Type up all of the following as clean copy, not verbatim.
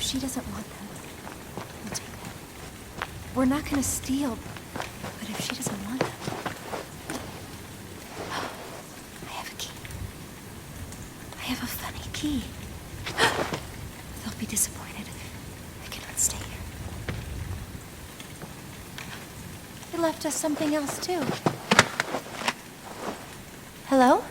she doesn't want them, we'll take them. We're not gonna steal, but if she doesn't want them... I have a key. I have a funny key. They'll be disappointed. I cannot stay here. They left us something else, too. Hello?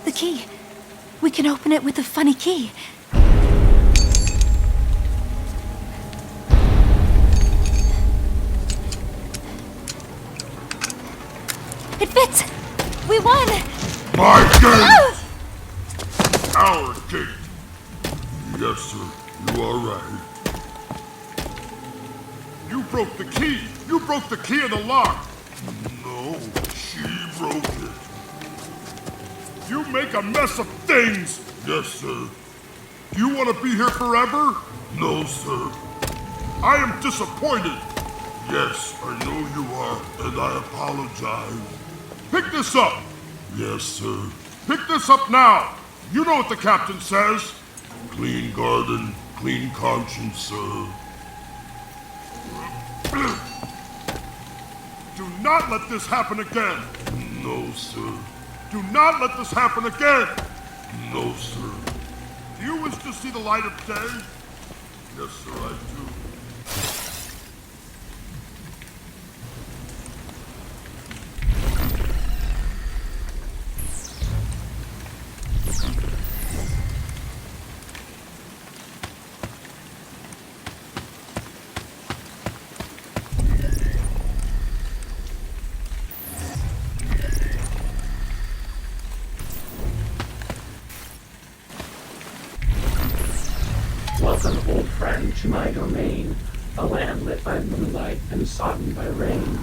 The key. We can open it with the funny key. It fits! We won! My gate! Oh! Our gate! Yes, sir. You are right. You broke the key! You broke the key in the lock! No, she broke it. You make a mess of things! Yes, sir. Do you want to be here forever? No, sir. I am disappointed. Yes, I know you are, and I apologize. Pick this up! Yes, sir. Pick this up now! You know what the captain says. Clean garden, clean conscience, sir. Do not let this happen again! No, sir. Do not let this happen again! No, sir. Do you wish to see the light of day? Yes, sir, I do. Welcome, old friend, to my domain, a land lit by moonlight and sodden by rain.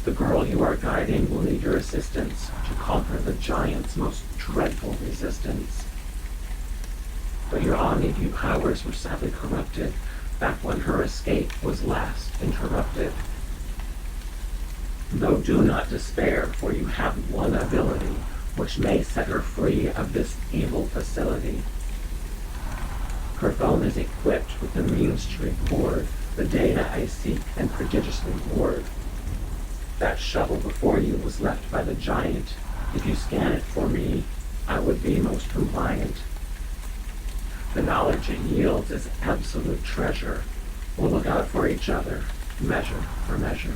The girl you are guiding will need your assistance to conquer the giant's most dreadful resistance. But your omni-view powers were sadly corrupted back when her escape was last interrupted. Though do not despair, for you have one ability which may set her free of this evil facility. Her phone is equipped with the means to record the data I seek and prodigiously hoard. That shovel before you was left by the giant. If you scan it for me, I would be most compliant. The knowledge it yields is absolute treasure. We'll look out for each other, measure for measure.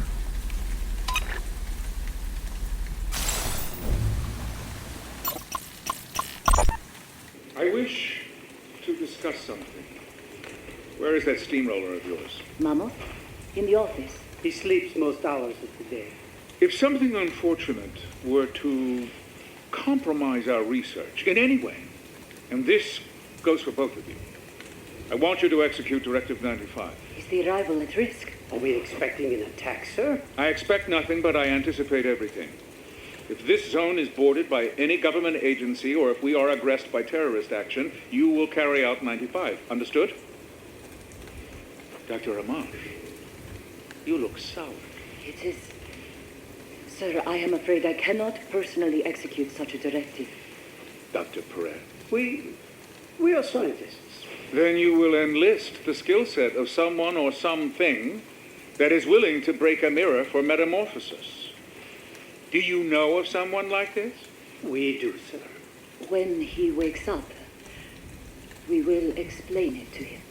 I wish to discuss something. Where is that steamroller of yours? Mama? In the office. He sleeps most hours of the day. If something unfortunate were to compromise our research in any way, and this goes for both of you, I want you to execute Directive 95. Is the arrival at risk? Are we expecting an attack, sir? I expect nothing, but I anticipate everything. If this zone is boarded by any government agency, or if we are aggressed by terrorist action, you will carry out 95. Understood? Dr. Amash, you look sour. It is... Sir, I am afraid I cannot personally execute such a directive. Dr. Perez. We are scientists. Then you will enlist the skill set of someone or something that is willing to break a mirror for metamorphosis. Do you know of someone like this? We do, sir. When he wakes up, we will explain it to him.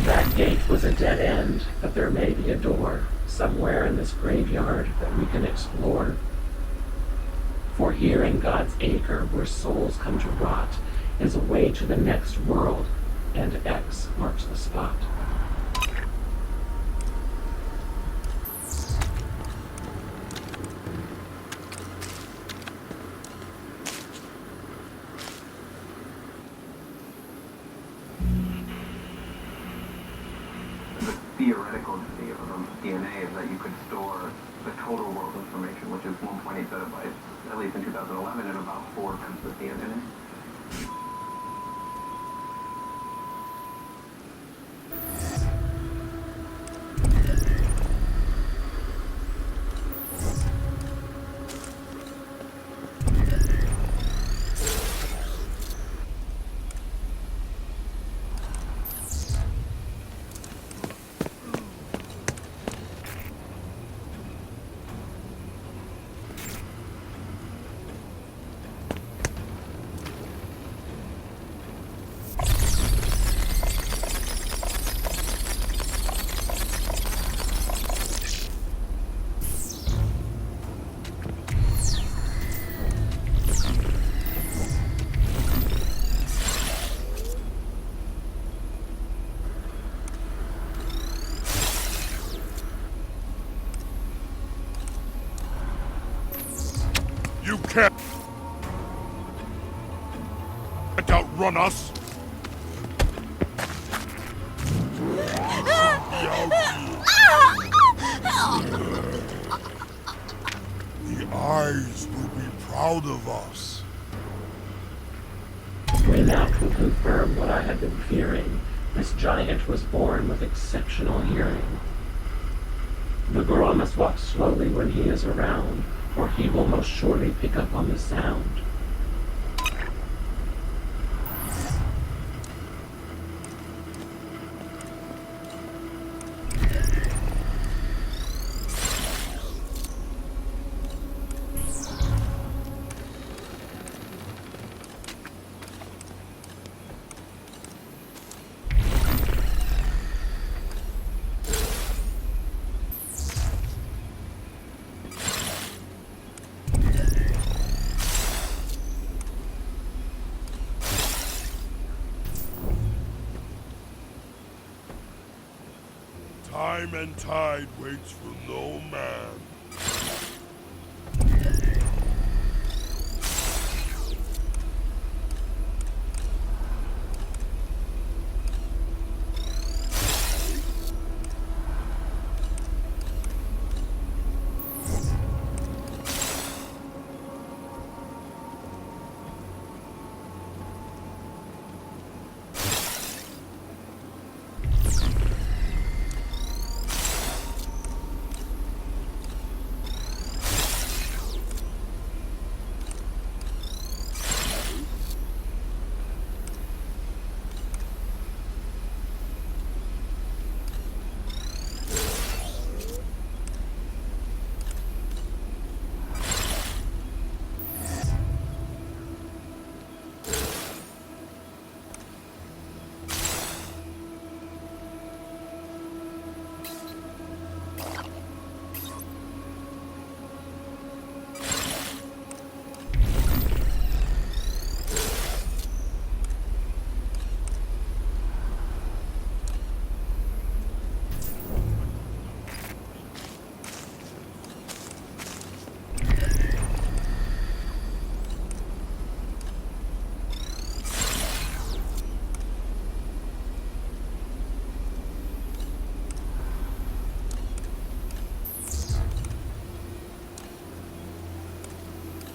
That gate was a dead end, but there may be a door somewhere in this graveyard that we can explore. For here in God's Acre, where souls come to rot, is a way to the next world, and X marks the spot. Theoretically of DNA is that you could store the total world information, which is 1.8 petabytes, at least in 2011, in about 4 times the DNA. You can't outrun us! The eyes will be proud of us. We now can confirm what I had been fearing. This giant was born with exceptional hearing. The girl must walk slowly when he is around, or he will most surely pick up on the sound. Time and tide waits for no man.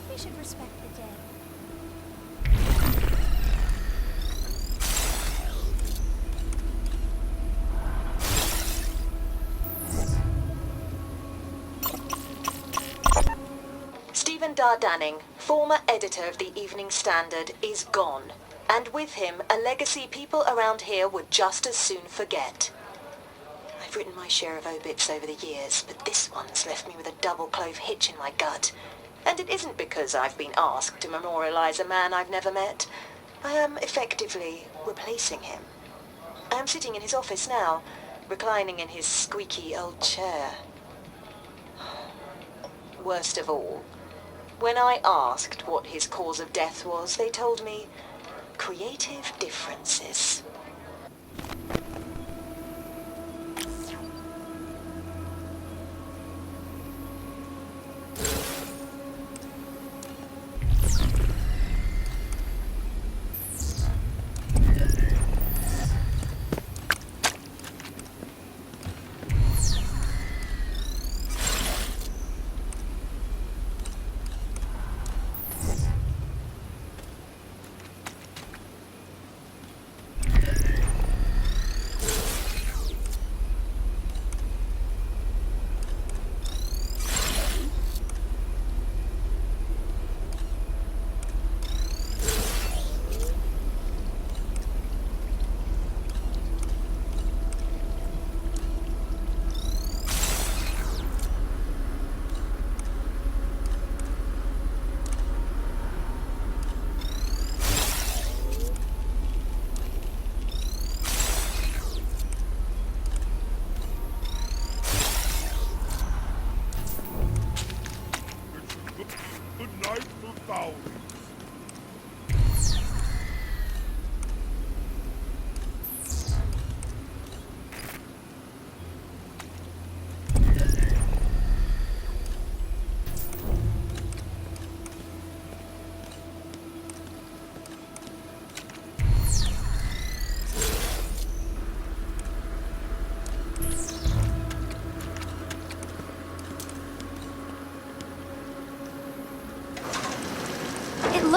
We should respect the dead. Stephen Dardanning, former editor of the Evening Standard, is gone, and with him a legacy people around here would just as soon forget. I've written my share of obits over the years, but this one's left me with a double-clove hitch in my gut. And it isn't because I've been asked to memorialize a man I've never met. I am effectively replacing him. I am sitting in his office now, reclining in his squeaky old chair. Worst of all, when I asked what his cause of death was, they told me creative differences.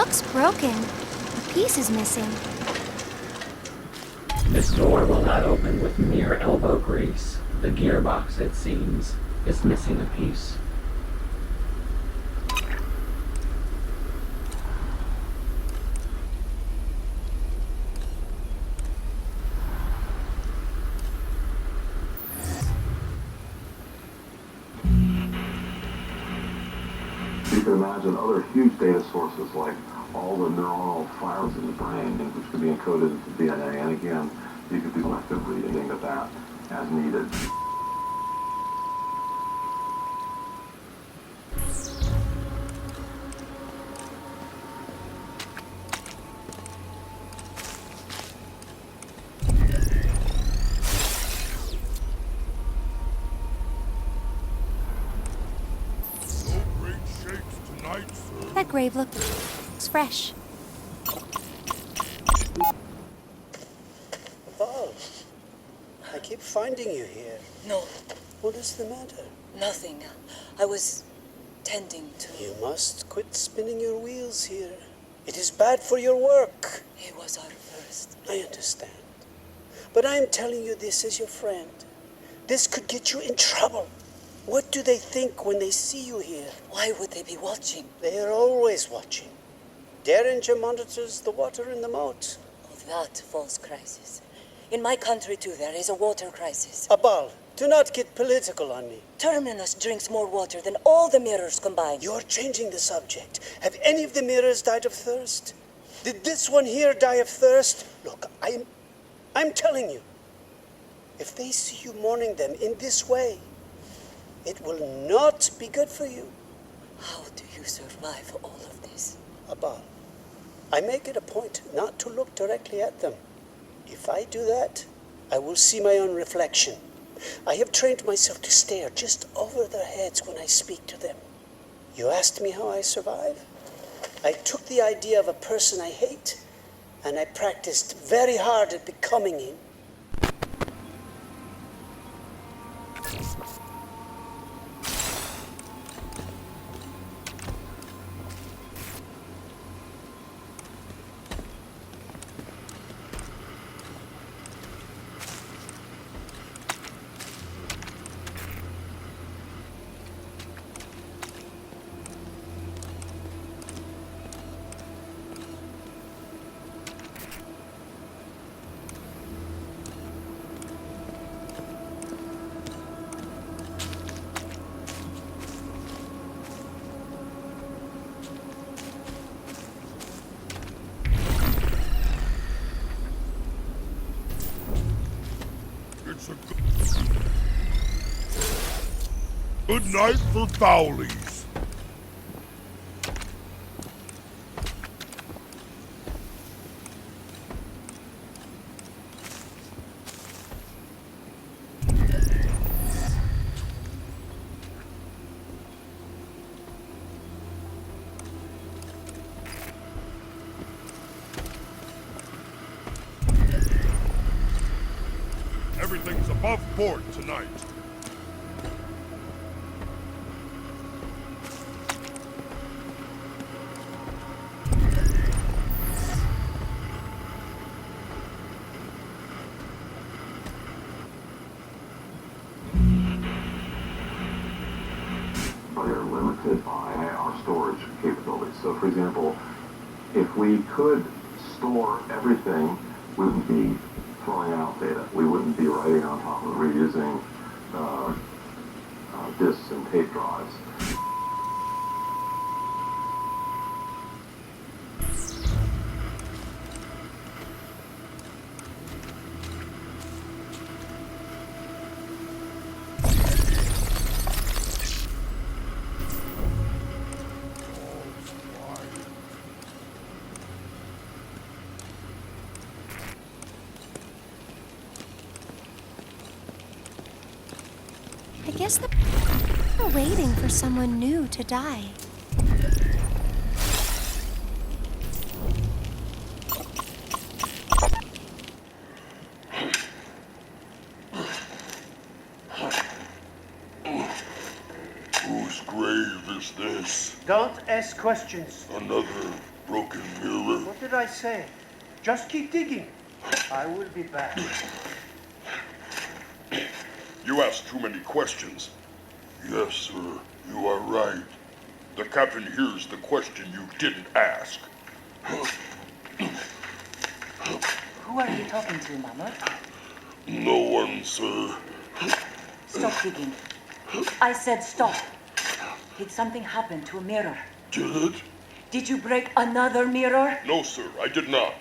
looks broken. A piece is missing. This door will not open with mere elbow grease. The gearbox, it seems, is missing a piece. You can imagine other huge data sources like all the neuronal fibers in the brain, which could be encoded into DNA, and again, you could do selective reading of that as needed. No great shakes tonight, sir. That grave looks fresh. Paul, I keep finding you here. No, What is the matter? nothing. I was tending to... You must quit spinning your wheels here. It is bad for your work. He was our first. I understand. But I am telling you this as your friend. This could get you in trouble. What do they think when they see you here? Why would they be watching? They are always watching. Derringer monitors the water in the moat. Oh, that false crisis. In my country, too, there is a water crisis. Abal, do not get political on me. Terminus drinks more water than all the mirrors combined. You're changing the subject. Have any of the mirrors died of thirst? Did this one here die of thirst? Look, I'm telling you, if they see you mourning them in this way, it will not be good for you. How do you survive all of this? Abal, I make it a point not to look directly at them. If I do that, I will see my own reflection. I have trained myself to stare just over their heads when I speak to them. You asked me how I survive? I took the idea of a person I hate, and I practiced very hard at becoming him. It's a good night for Fowlies. Everything's above board tonight. But they're limited by our storage capabilities. So, for example, if we could store everything, we wouldn't be throwing out data. We wouldn't be writing on top of reusing disks and tape drives. I guess they're waiting for someone new to die. Whose grave is this? Don't ask questions. Another broken mirror? What did I say? Just keep digging. I will be back. You ask too many questions. Yes, sir, you are right. The captain hears the question you didn't ask. Who are you talking to, Mama? No one, sir. Stop digging. I said stop. Did something happen to a mirror? Did it? Did you break another mirror? No, sir, I did not.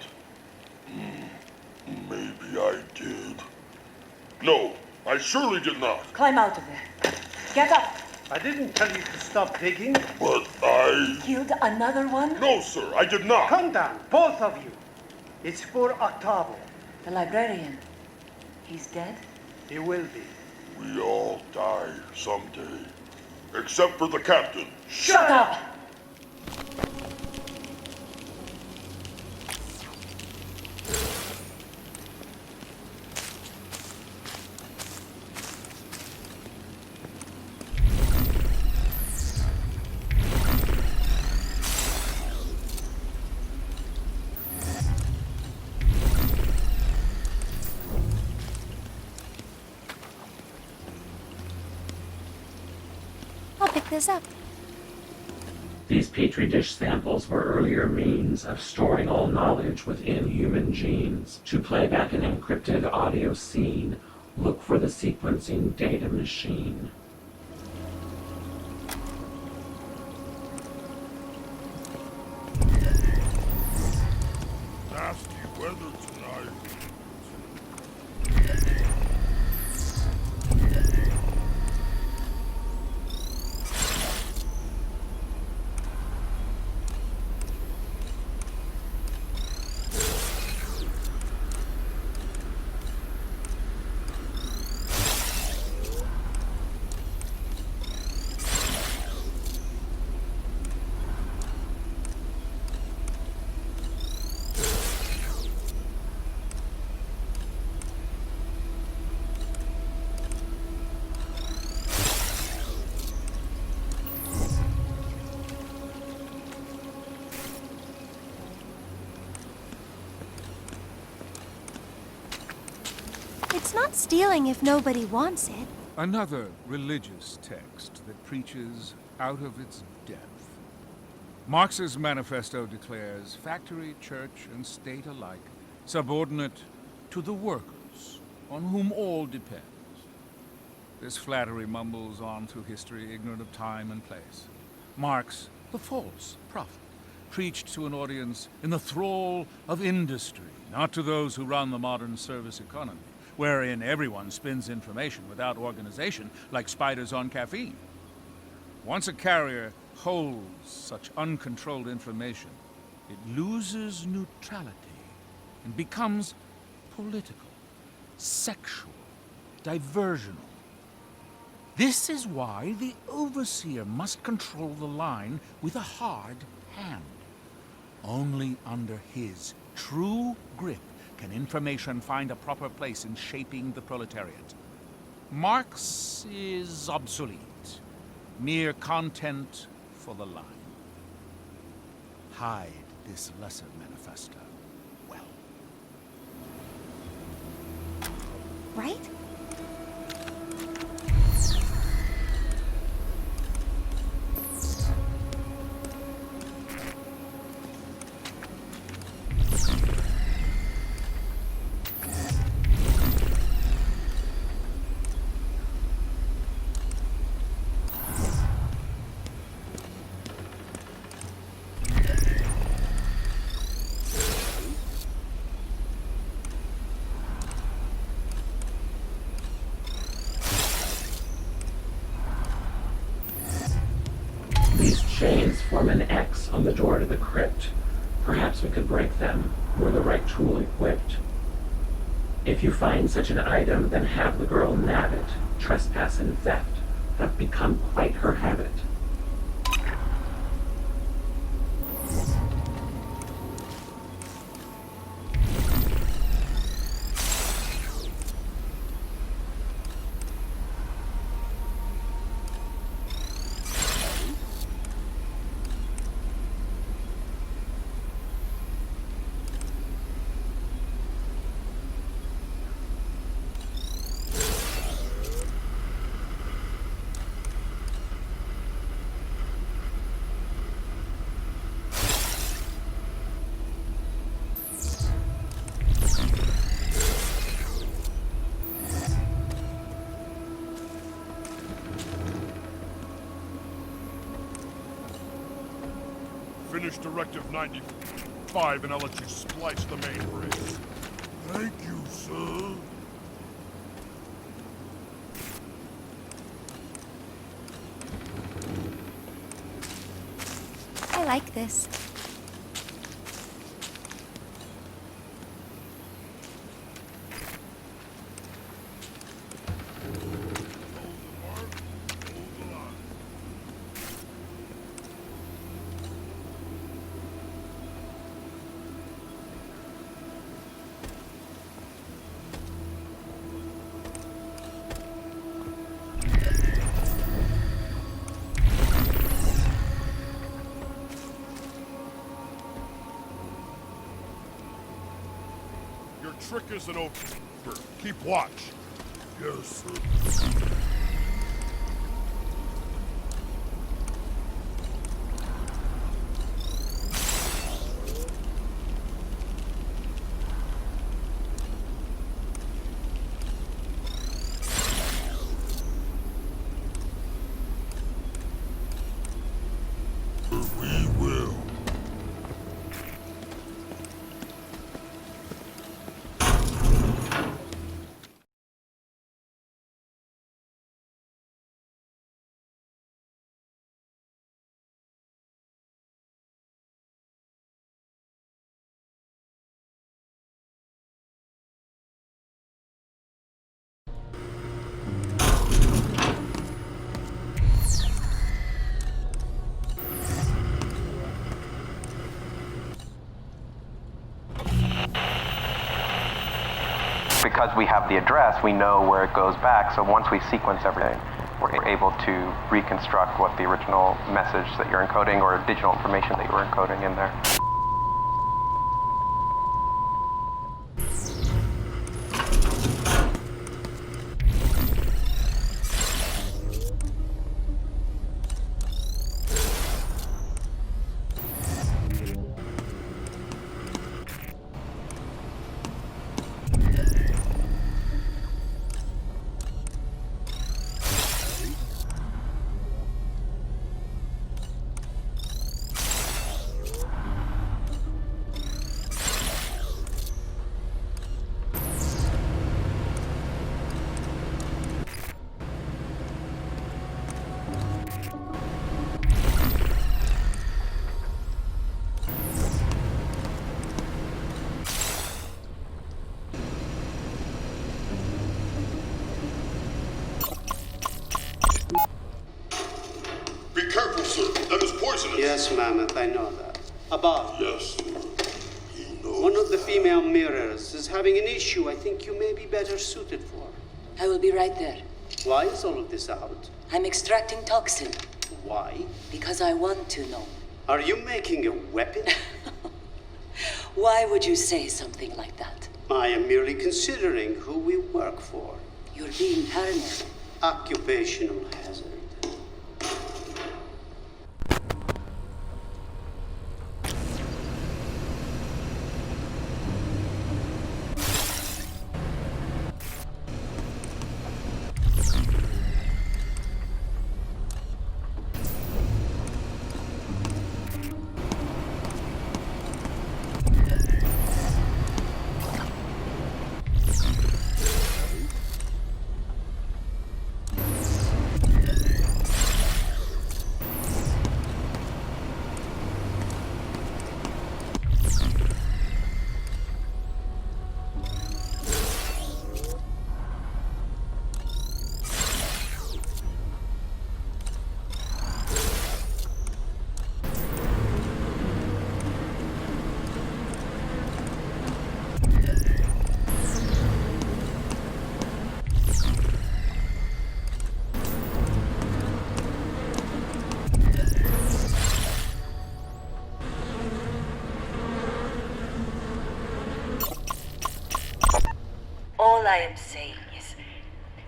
Maybe I did. No, I surely did not. Climb out of there. Get up. I didn't tell you to stop digging. But I... Killed another one? No, sir, I did not. Come down, both of you. It's for Octavo. The librarian. He's dead? He will be. We all die someday. Except for the captain. Shut up! I'll pick this up. These petri dish samples were earlier means of storing all knowledge within human genes. To play back an encrypted audio scene, look for the sequencing data machine. Nasty weather tonight. It's not stealing if nobody wants it. Another religious text that preaches out of its depth. Marx's manifesto declares factory, church, and state alike subordinate to the workers, on whom all depends. This flattery mumbles on through history, ignorant of time and place. Marx, the false prophet, preached to an audience in the thrall of industry, not to those who run the modern service economy, wherein everyone spins information without organization, like spiders on caffeine. Once a carrier holds such uncontrolled information, it loses neutrality and becomes political, sexual, diversional. This is why the overseer must control the line with a hard hand. Only under his true grip can information find a proper place in shaping the proletariat. Marx is obsolete, mere content for the line. Hide this lesser manifesto well. Right? Chains form an X on the door to the crypt. Perhaps we could break them, were the right tool equipped. If you find such an item, then have the girl nab it. Trespass and theft have become quite her habit. finish Directive 95 and I'll let you splice the main brace. Thank you, sir. I like this. Your trick isn't over. Keep watch. Yes, sir. We will. Because we have the address, we know where it goes back, so once we sequence everything, we're able to reconstruct what the original message that you're encoding or digital information that you were encoding in there. Be careful, sir. That is poisonous. Yes, Mammoth, I know that. Above. Yes, sir. He knows. One of the female mirrors is having an issue I think you may be better suited for. I will be right there. Why is all of this out? I'm extracting toxin. Why? Because I want to know. Are you making a weapon? Why would you say something like that? I am merely considering who we work for. You're being paranoid. Occupational hazard. All I am saying is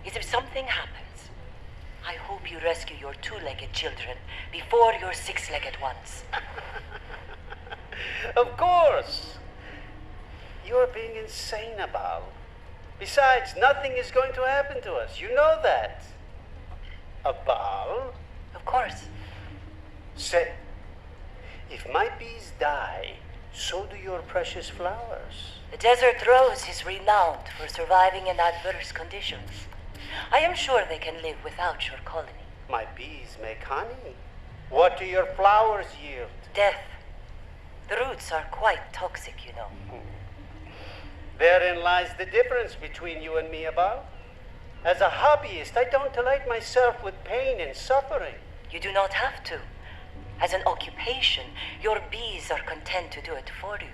if something happens, I hope you rescue your two-legged children before your six-legged ones. Of course. You're being insane, Abal. Besides, nothing is going to happen to us. You know that. Abal? Of course. Say, If my bees die, so do your precious flowers. The desert rose is renowned for surviving in adverse conditions. I am sure they can live without your colony. My bees make honey. What do your flowers yield? Death. The roots are quite toxic, you know. Therein lies the difference between you and me, above. As a hobbyist, I don't delight myself with pain and suffering. You do not have to. As an occupation, your bees are content to do it for you.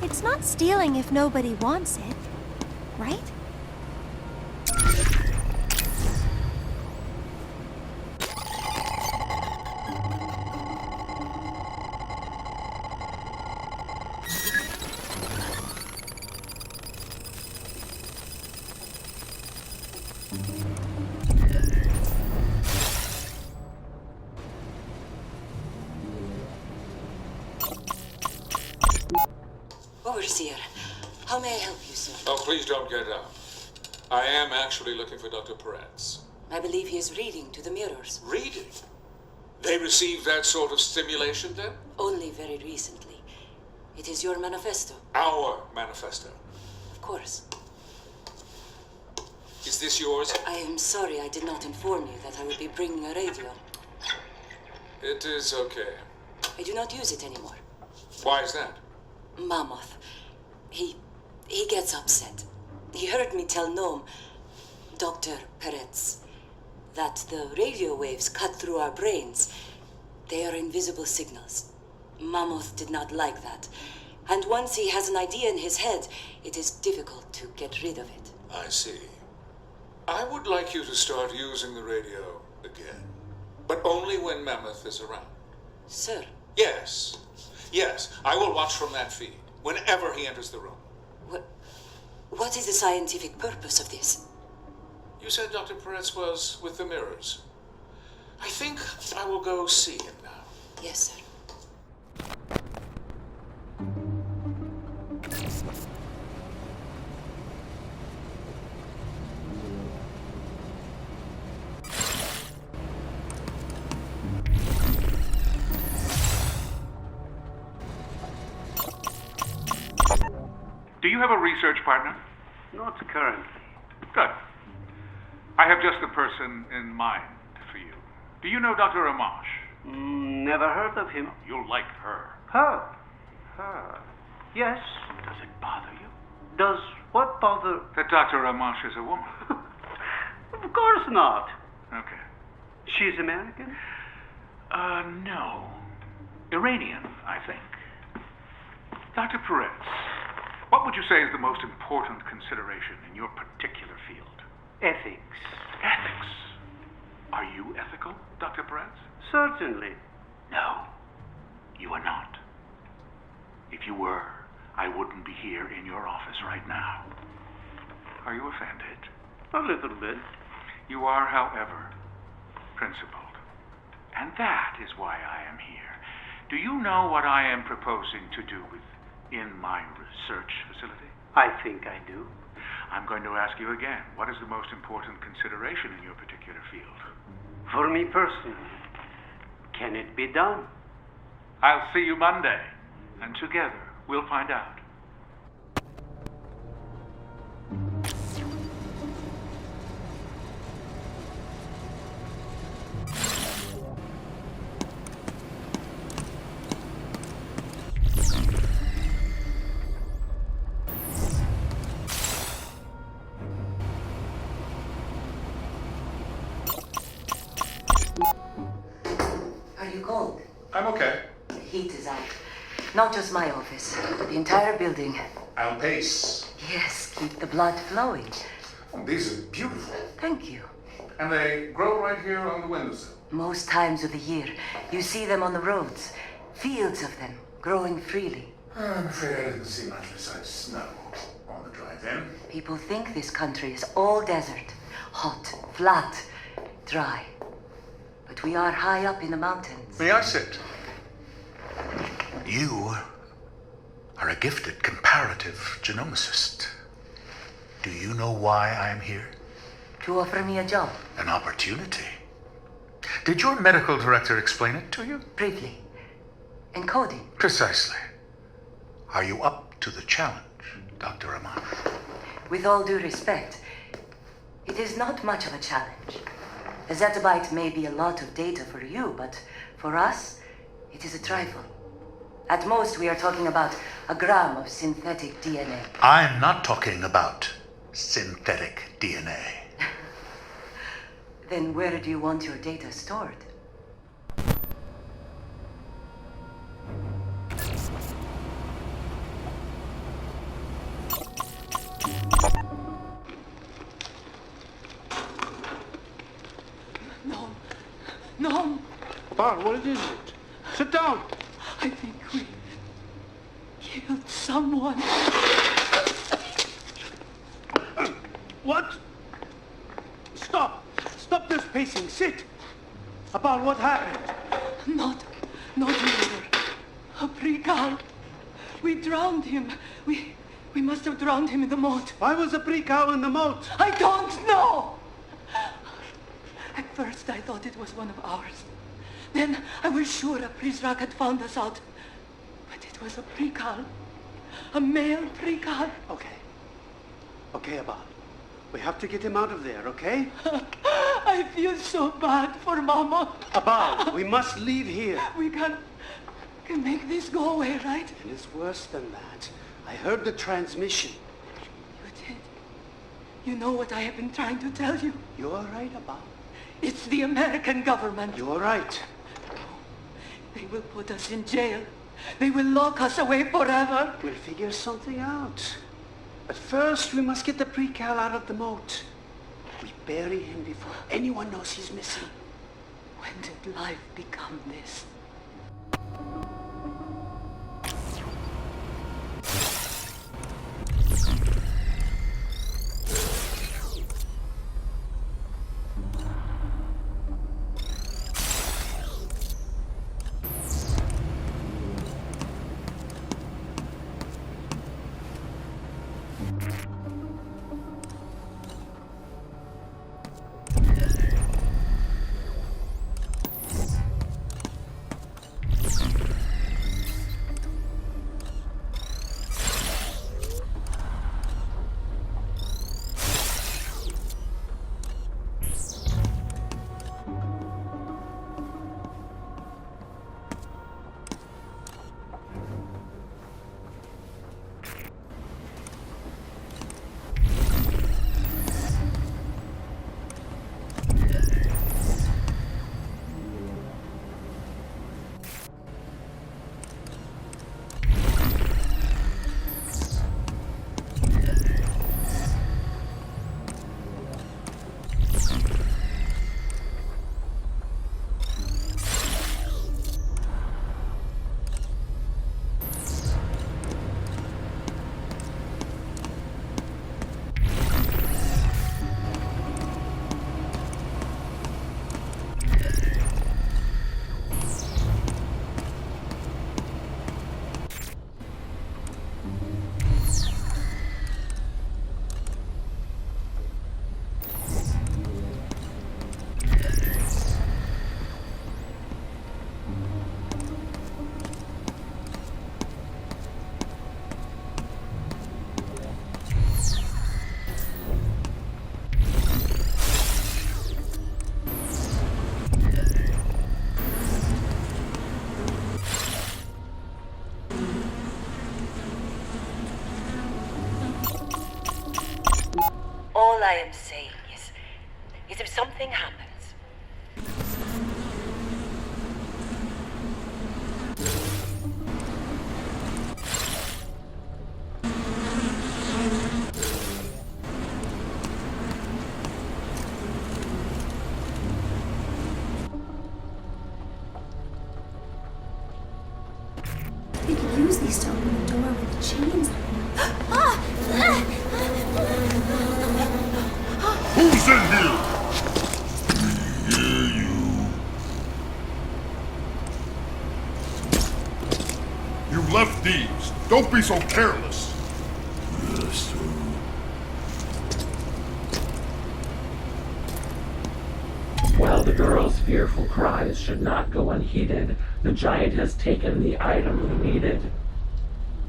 It's not stealing if nobody wants it, right? Overseer, how may I help you, sir? Oh, please don't get up. I am actually looking for Dr. Peretz. I believe he is reading to the mirrors. Reading? They received that sort of stimulation then? Only very recently. It is your manifesto. Our manifesto. Of course. Is this yours? I am sorry I did not inform you that I would be bringing a radio. It is okay. I do not use it anymore. Why is that? Mammoth. He gets upset. He heard me tell Gnome, Dr. Peretz, that the radio waves cut through our brains. They are invisible signals. Mammoth did not like that. And once he has an idea in his head, it is difficult to get rid of it. I see. I would like you to start using the radio again. But only when Mammoth is around. Sir? Yes. Yes, I will watch from that feed, whenever he enters the room. What is the scientific purpose of this? You said Dr. Peretz was with the mirrors. I think I will go see him now. Yes, sir. Do you have a research partner? Not currently. Good. I have just the person in mind for you. Do you know Dr. Amash? Never heard of him. You'll like her. Her? Her? Yes. Does it bother you? Does what bother? That Dr. Amash is a woman. Of course not. Okay. She's American? No. Iranian, I think. Dr. Peretz, what would you say is the most important consideration in your particular field? Ethics. Ethics? Are you ethical, Dr. Perez? Certainly. No, you are not. If you were, I wouldn't be here in your office right now. Are you offended? A little bit. You are, however, principled. And that is why I am here. Do you know what I am proposing to do in my research facility? I think I do. I'm going to ask you again, what is the most important consideration in your particular field? For me personally, can it be done? I'll see you Monday, and together we'll find out. Are you cold? I'm okay. The heat is out. Not just my office, but the entire building. I'll pace. Yes, keep the blood flowing. Oh, these are beautiful. Thank you. And they grow right here on the windowsill. Most times of the year, you see them on the roads. Fields of them, growing freely. I'm afraid I didn't see much besides snow on the drive-in. People think this country is all desert. Hot, flat, dry. But we are high up in the mountains. May I sit? You are a gifted comparative genomicist. Do you know why I am here? To offer me a job. An opportunity. Did your medical director explain it to you? Briefly. Encoding. Precisely. Are you up to the challenge, Dr. Amar? With all due respect, it is not much of a challenge. A zettabyte may be a lot of data for you, but for us, it is a trifle. At most, we are talking about a gram of synthetic DNA. I'm not talking about synthetic DNA. Then where do you want your data stored? No. Bar, what is it? Sit down. I think we killed someone. What? Stop. Stop this pacing. Sit. About what happened? Not murder. A precal. We drowned him. We must have drowned him in the moat. Why was a precal in the moat? I don't know. At first, I thought it was one of ours. Then I was sure a Prizrak had found us out. But it was a precal. A male precal. Okay, Abal. We have to get him out of there, okay? I feel so bad for Mama. Abal, we must leave here. We can make this go away, right? And it's worse than that. I heard the transmission. You did? You know what I have been trying to tell you? You're right, Abal. It's the American government. You're right. They will put us in jail. They will lock us away forever. We'll figure something out. But first, we must get the precal out of the moat. We bury him before anyone knows he's missing. When did life become this? I am saying is if something happens, We could use these to open the door with the chains. Who's in here? We hear you. You left these. Don't be so careless. Yes, sir. While the girl's fearful cries should not go unheeded, the giant has taken the item needed.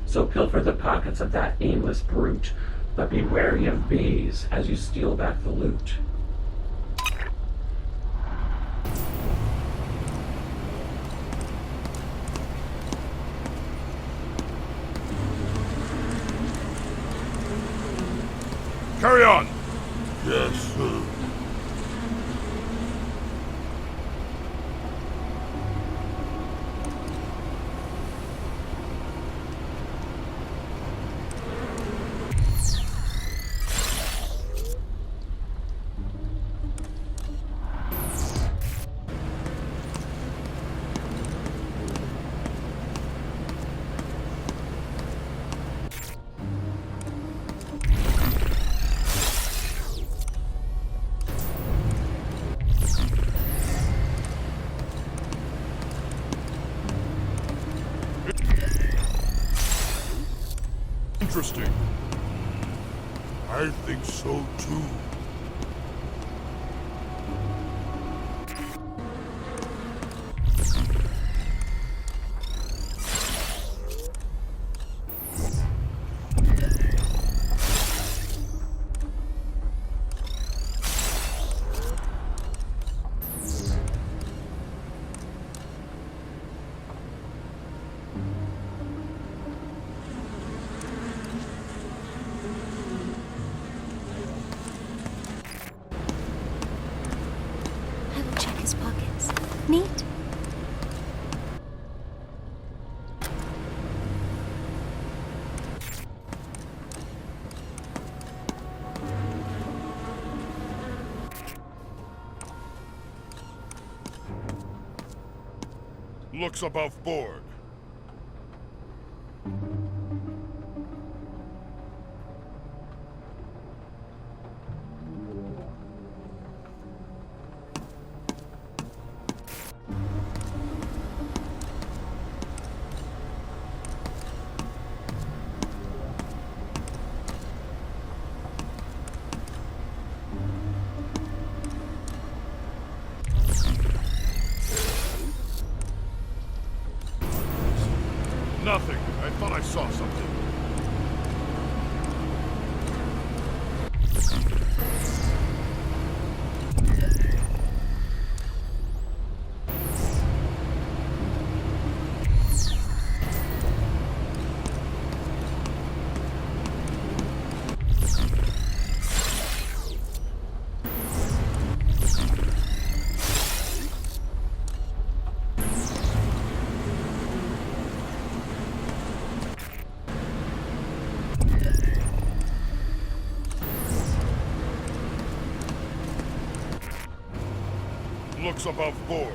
So pilfer the pockets of that aimless brute, but be wary of bees as you steal back the loot. Carry on. Yes, sir. Interesting. I think so too. I will check his pockets. Neat. Looks above board. Nothing. I thought I saw something. Looks above board.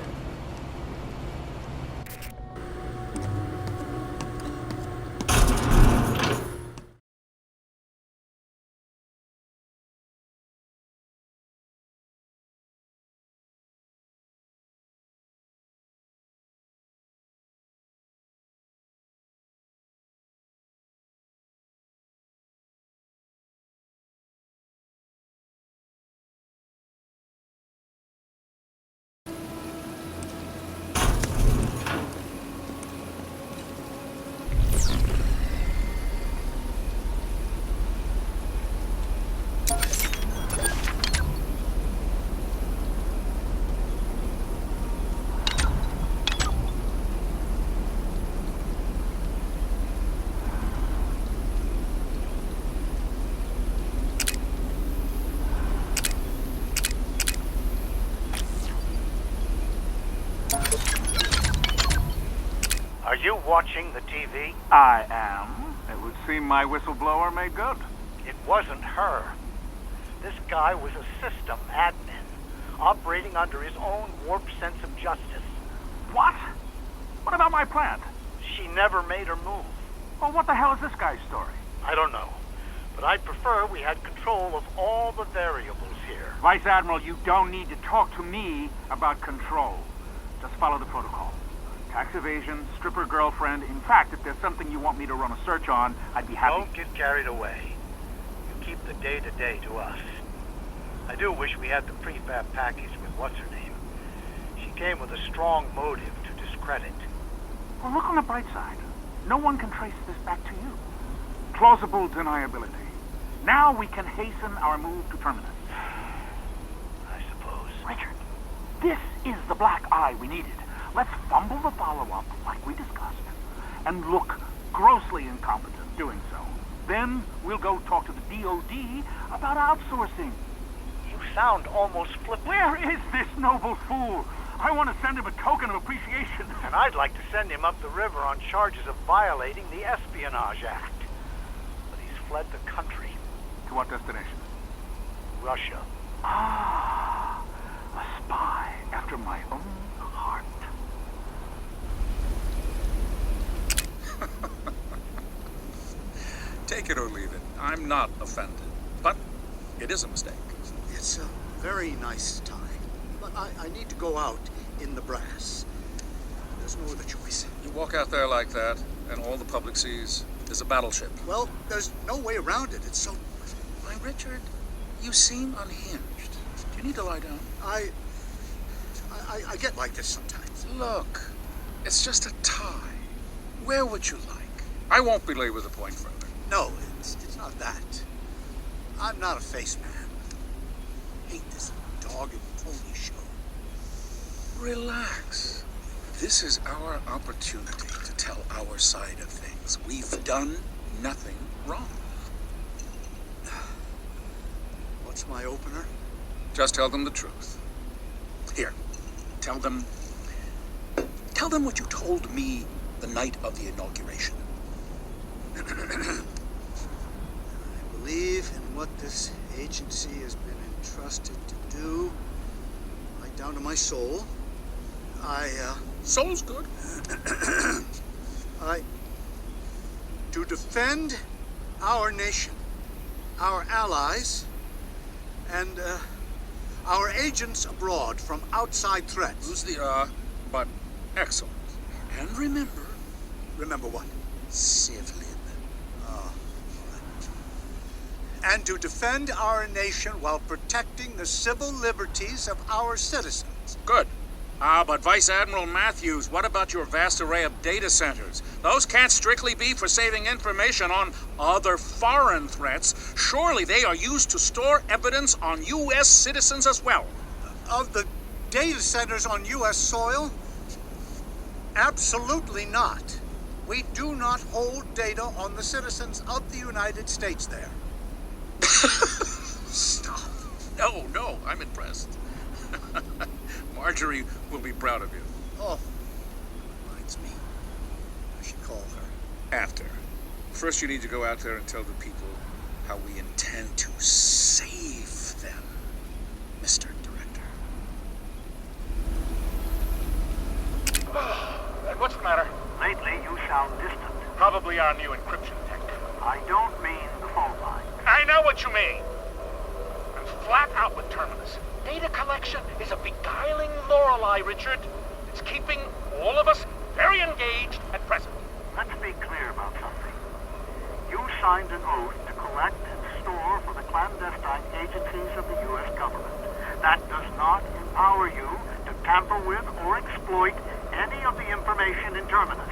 Are you watching the TV? I am. It would seem my whistleblower made good. It wasn't her. This guy was a system admin, operating under his own warped sense of justice. What? What about my plant? She never made her move. Well, what the hell is this guy's story? I don't know, but I'd prefer we had control of all the variables here. Vice Admiral, you don't need to talk to me about control. Just follow the protocol. Tax evasion, stripper girlfriend. In fact, if there's something you want me to run a search on, I'd be happy. Don't get carried away. You keep the day-to-day to us. I do wish we had the prefab package with what's-her-name. She came with a strong motive to discredit. Well, look on the bright side. No one can trace this back to you. Plausible deniability. Now we can hasten our move to Terminus. I suppose. Richard, this is the black eye we needed. Let's fumble the follow-up like we discussed and look grossly incompetent doing so. Then we'll go talk to the DOD about outsourcing. You sound almost flippant. Where is this noble fool? I want to send him a token of appreciation. And I'd like to send him up the river on charges of violating the Espionage Act. But he's fled the country. To what destination? Russia. Ah, a spy after my own heart. Take it or leave it. I'm not offended. But it is a mistake. It's a very nice time. But I need to go out in the brass. There's no other choice. You walk out there like that, and all the public sees is a battleship. Well, there's no way around it. It's so... Why, Richard, you seem unhinged. Do you need to lie down? I get like this sometimes. Look, it's just a tie. Where would you like? I won't belabor the point further. No, it's not that. I'm not a face man. I hate this dog and pony show. Relax. This is our opportunity to tell our side of things. We've done nothing wrong. What's my opener? Just tell them the truth. Here, tell them what you told me the night of the inauguration. I believe in what this agency has been entrusted to do, right down to my soul. Soul's good. To defend our nation, our allies, and our agents abroad from outside threats. Who's the but excellent. And remember. Remember what? Civlin. Oh, right. And to defend our nation while protecting the civil liberties of our citizens. Good. But Vice Admiral Matthews, what about your vast array of data centers? Those can't strictly be for saving information on other foreign threats. Surely they are used to store evidence on U.S. citizens as well. Of the data centers on U.S. soil? Absolutely not. We do not hold data on the citizens of the United States there. Stop. No, I'm impressed. Marjorie will be proud of you. Oh, reminds me. I should call her. After. First, you need to go out there and tell the people how we intend to save them, Mr. Director. What's the matter? Lately, you sound distant. Probably our new encryption tech. I don't mean the phone line. I know what you mean. I'm flat out with Terminus. Data collection is a beguiling Lorelei, Richard. It's keeping all of us very engaged at present. Let's be clear about something. You signed an oath to collect and store for the clandestine agencies of the U.S. government. That does not empower you to tamper with or exploit any of the information in Terminus,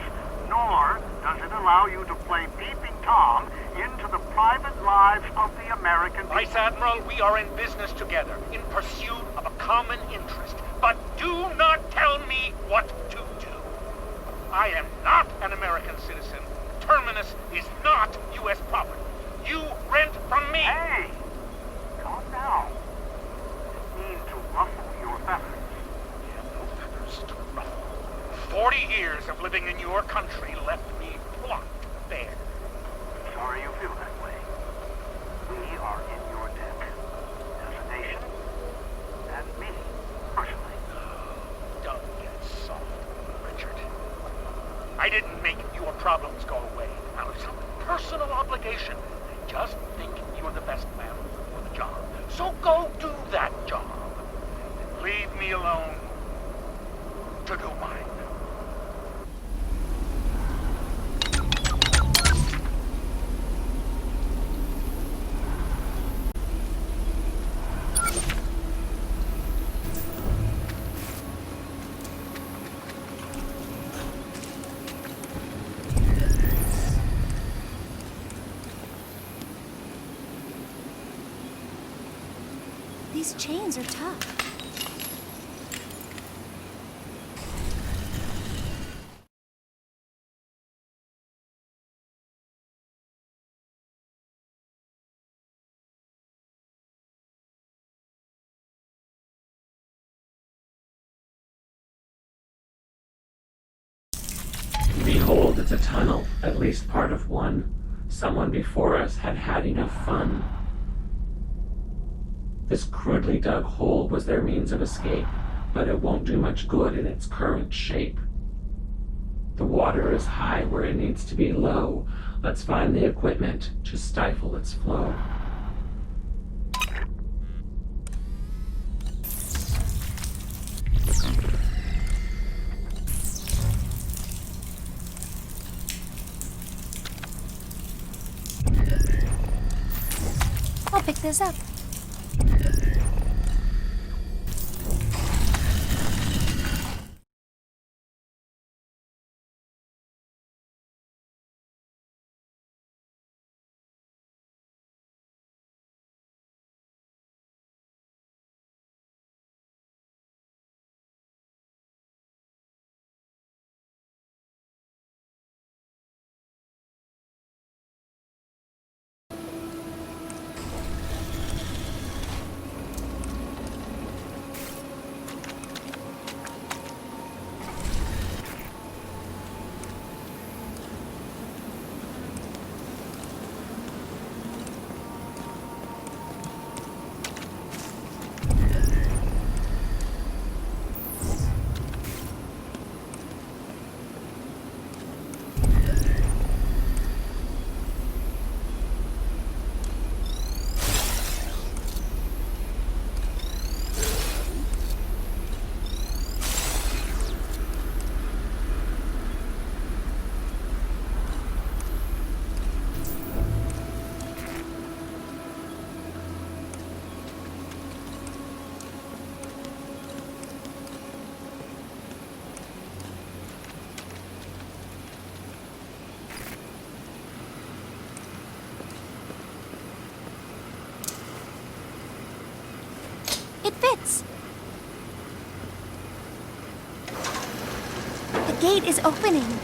nor does it allow you to play peeping Tom into the private lives of the American people. Vice Admiral, we are in business together, in pursuit of a common interest. But do not tell me what to do. I am not an American citizen. Terminus is not U.S. property. You rent from me. Hey! Calm down. I didn't mean to ruffle your feathers. You have no feathers to ruffle. 40 years of living in your country left me plucked bare. Sorry you feel that way. We are in your debt. As a nation, and me, personally. Don't get soft, Richard. I didn't make your problems go away out of some personal obligation. I just think you're the best man for the job. So go do that job. And leave me alone to do mine. These chains are tough. Behold, it's a tunnel, at least part of one. Someone before us had had enough fun. This crudely dug hole was their means of escape, but it won't do much good in its current shape. The water is high where it needs to be low. Let's find the equipment to stifle its flow. I'll pick this up. It fits. The gate is opening.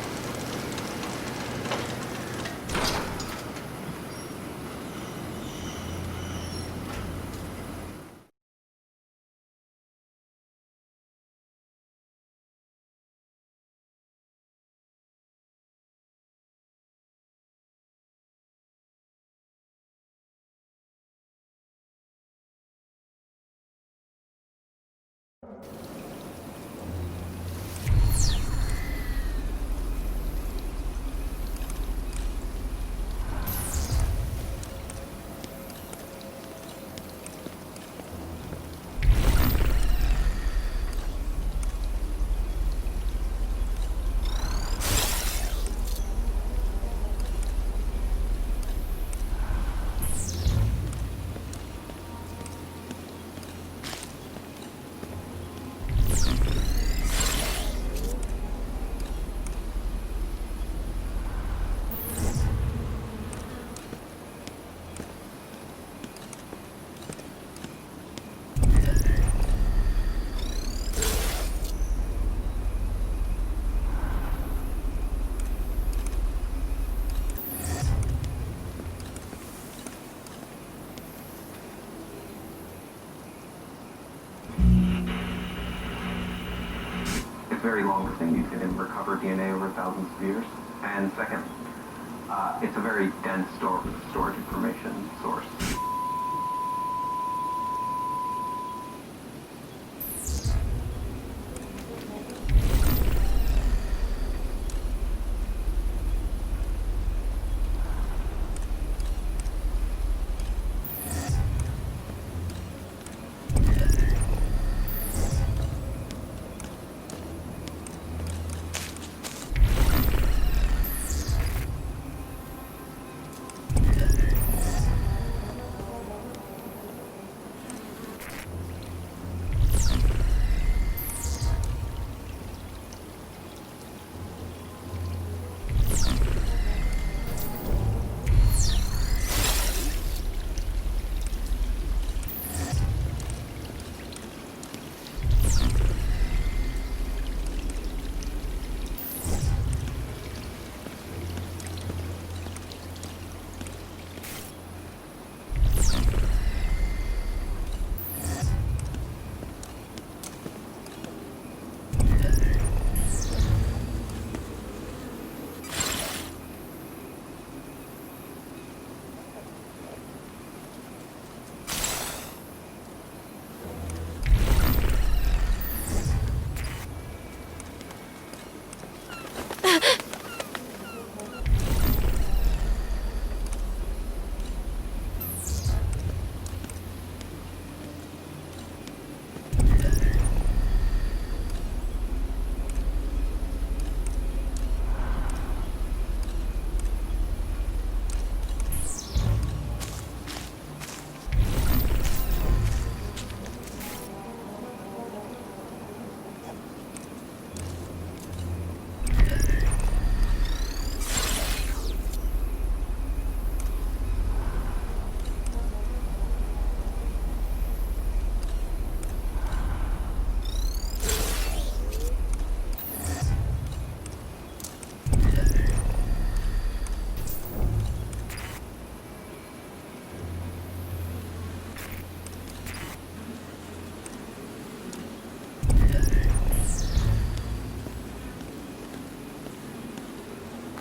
very long thing. You can recover DNA over thousands of years. And second, it's a very dense storage information source.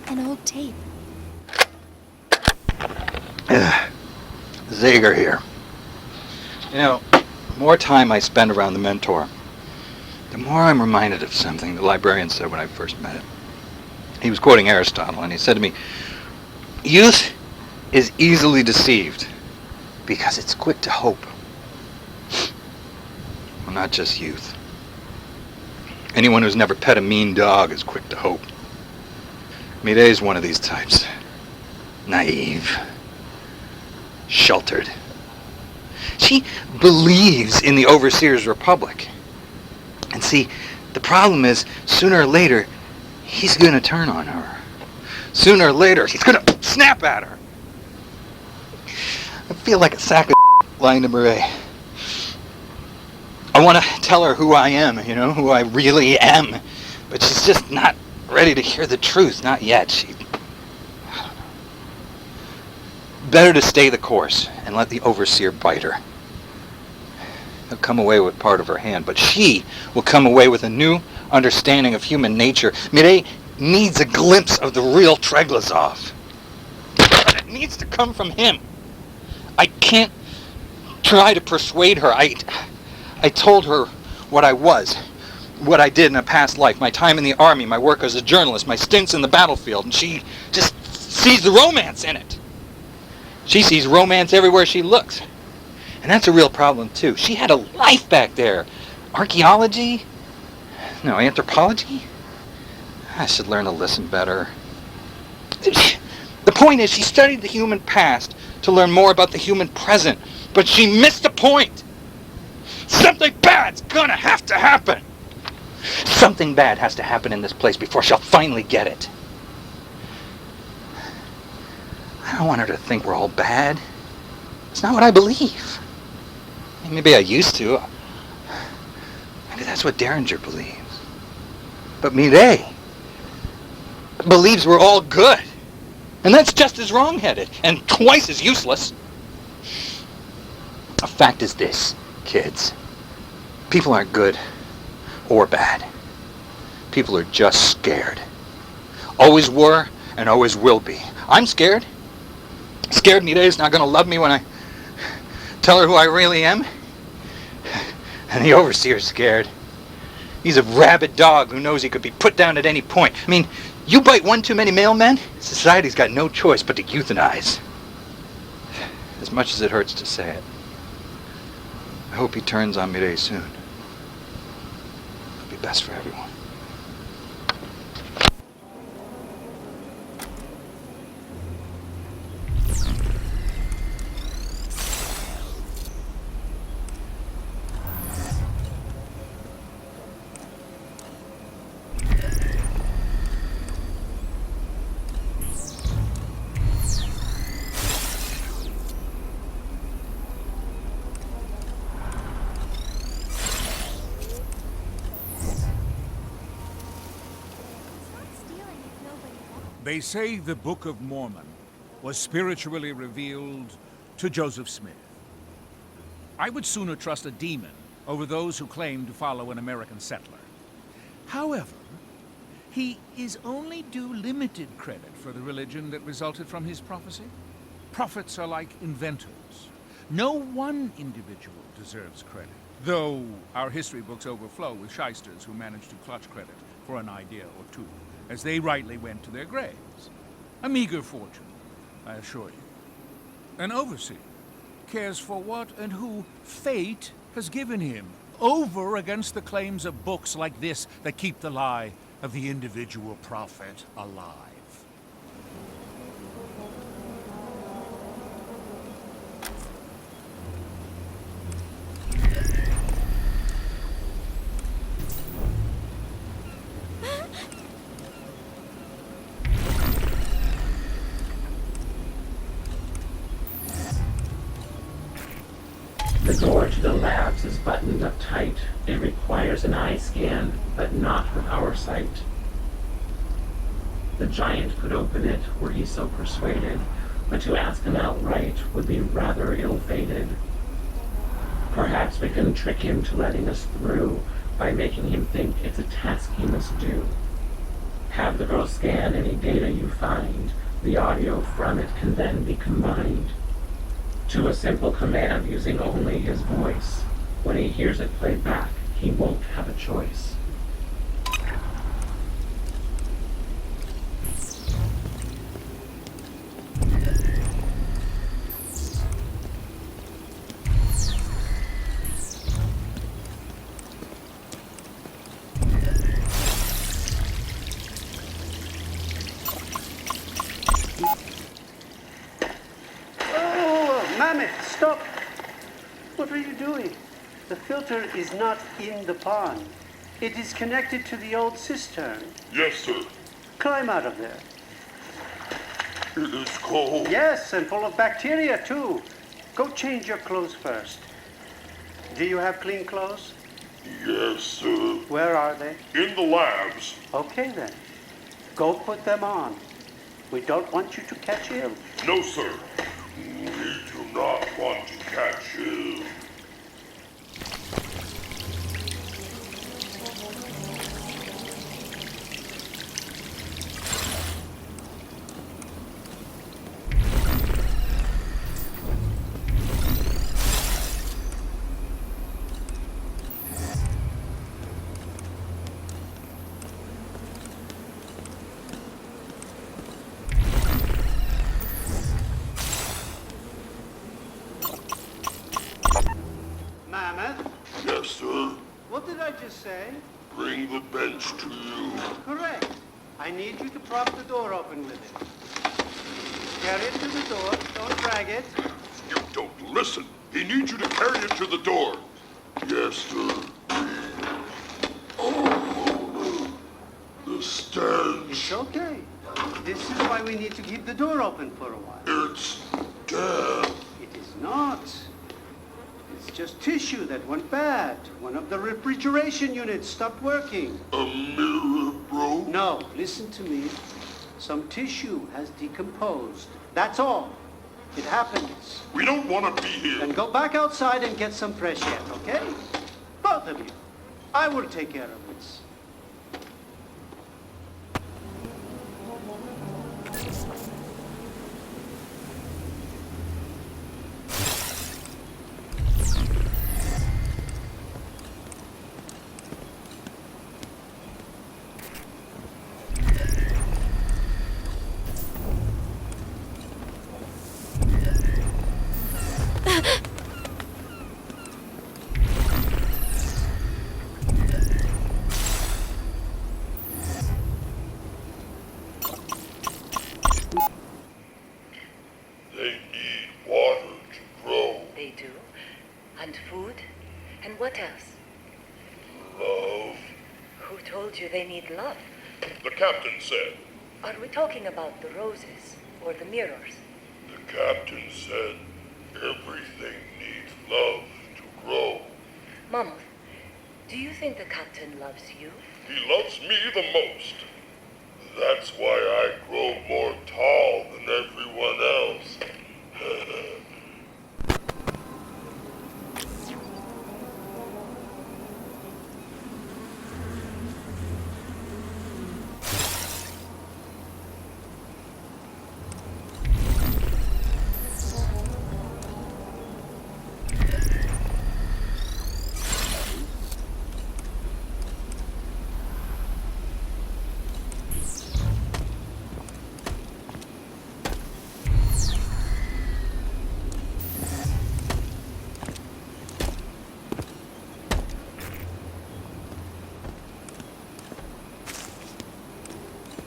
An old tape. Zager here. You know, the more time I spend around the mentor, the more I'm reminded of something the librarian said when I first met him. He was quoting Aristotle, and he said to me, "Youth is easily deceived because it's quick to hope." Well, not just youth. Anyone who's never pet a mean dog is quick to hope. Mireille's one of these types. Naive. Sheltered. She believes in the Overseer's Republic. And see, the problem is, sooner or later, he's going to turn on her. Sooner or later, he's going to snap at her. I feel like a sack of lying to Mireille. I want to tell her who I am, you know, who I really am. But she's just not ready to hear the truth. Not yet. Better to stay the course and let the Overseer bite her. He'll come away with part of her hand, but she will come away with a new understanding of human nature. Mireille needs a glimpse of the real Treglazov. But it needs to come from him. I can't try to persuade her. I told her what I was, what I did in a past life, my time in the army, my work as a journalist, my stints in the battlefield, and she just sees the romance in it. She sees romance everywhere she looks. And that's a real problem, too. She had a life back there. Archaeology? No, anthropology? I should learn to listen better. The point is, she studied the human past to learn more about the human present, but she missed the point. Something bad's gonna have to happen. Something bad has to happen in this place before she'll finally get it. I don't want her to think we're all bad. It's not what I believe. Maybe I used to. Maybe that's what Derringer believes. But Mireille believes we're all good. And that's just as wrong-headed and twice as useless. A fact is this, kids. People aren't good or bad. People are just scared. Always were and always will be. I'm scared. Scared Mireille's not going to love me when I tell her who I really am. And the overseer's scared. He's a rabid dog who knows he could be put down at any point. I mean, you bite one too many mailmen, society's got no choice but to euthanize. As much as it hurts to say it. I hope he turns on Mireille soon. It'll be best for everyone. They say the Book of Mormon was spiritually revealed to Joseph Smith. I would sooner trust a demon over those who claim to follow an American settler. However, he is only due limited credit for the religion that resulted from his prophecy. Prophets are like inventors. No one individual deserves credit, though our history books overflow with shysters who managed to clutch credit for an idea or two, as they rightly went to their graves. A meager fortune, I assure you. An overseer cares for what and who fate has given him, over against the claims of books like this that keep the lie of the individual prophet alive. The door to the labs is buttoned up tight. It requires an eye scan, but not with our sight. The giant could open it were he so persuaded, but to ask him outright would be rather ill-fated. Perhaps we can trick him to letting us through by making him think it's a task he must do. Have the girl scan any data you find. The audio from it can then be combined to a simple command using only his voice. When he hears it played back, he won't have a choice. Stop! What are you doing? The filter is not in the pond. It is connected to the old cistern. Yes, sir. Climb out of there. It is cold. Yes, and full of bacteria, too. Go change your clothes first. Do you have clean clothes? Yes, sir. Where are they? In the labs. Okay, then. Go put them on. We don't want you to catch ill. No, sir. We do not want to catch you. Yes, sir. What did I just say? Bring the bench to you. Correct. I need you to prop the door open with it. Carry it to the door. Don't drag it. You don't listen. He needs you to carry it to the door. Yes, sir. Oh, the stench. It's okay. This is why we need to keep the door open for a while. It's death. It is not. It's just tissue that went bad. One of the refrigeration units stopped working. A mirror broke? No, listen to me. Some tissue has decomposed. That's all. It happens. We don't want to be here. Then go back outside and get some fresh air, okay? Both of you. I will take care of this. love? The captain said. Are we talking about the roses or the mirrors? The captain said everything needs love to grow. Mammoth, do you think the captain loves you? He loves me the most. That's why I grow more tall than everyone else.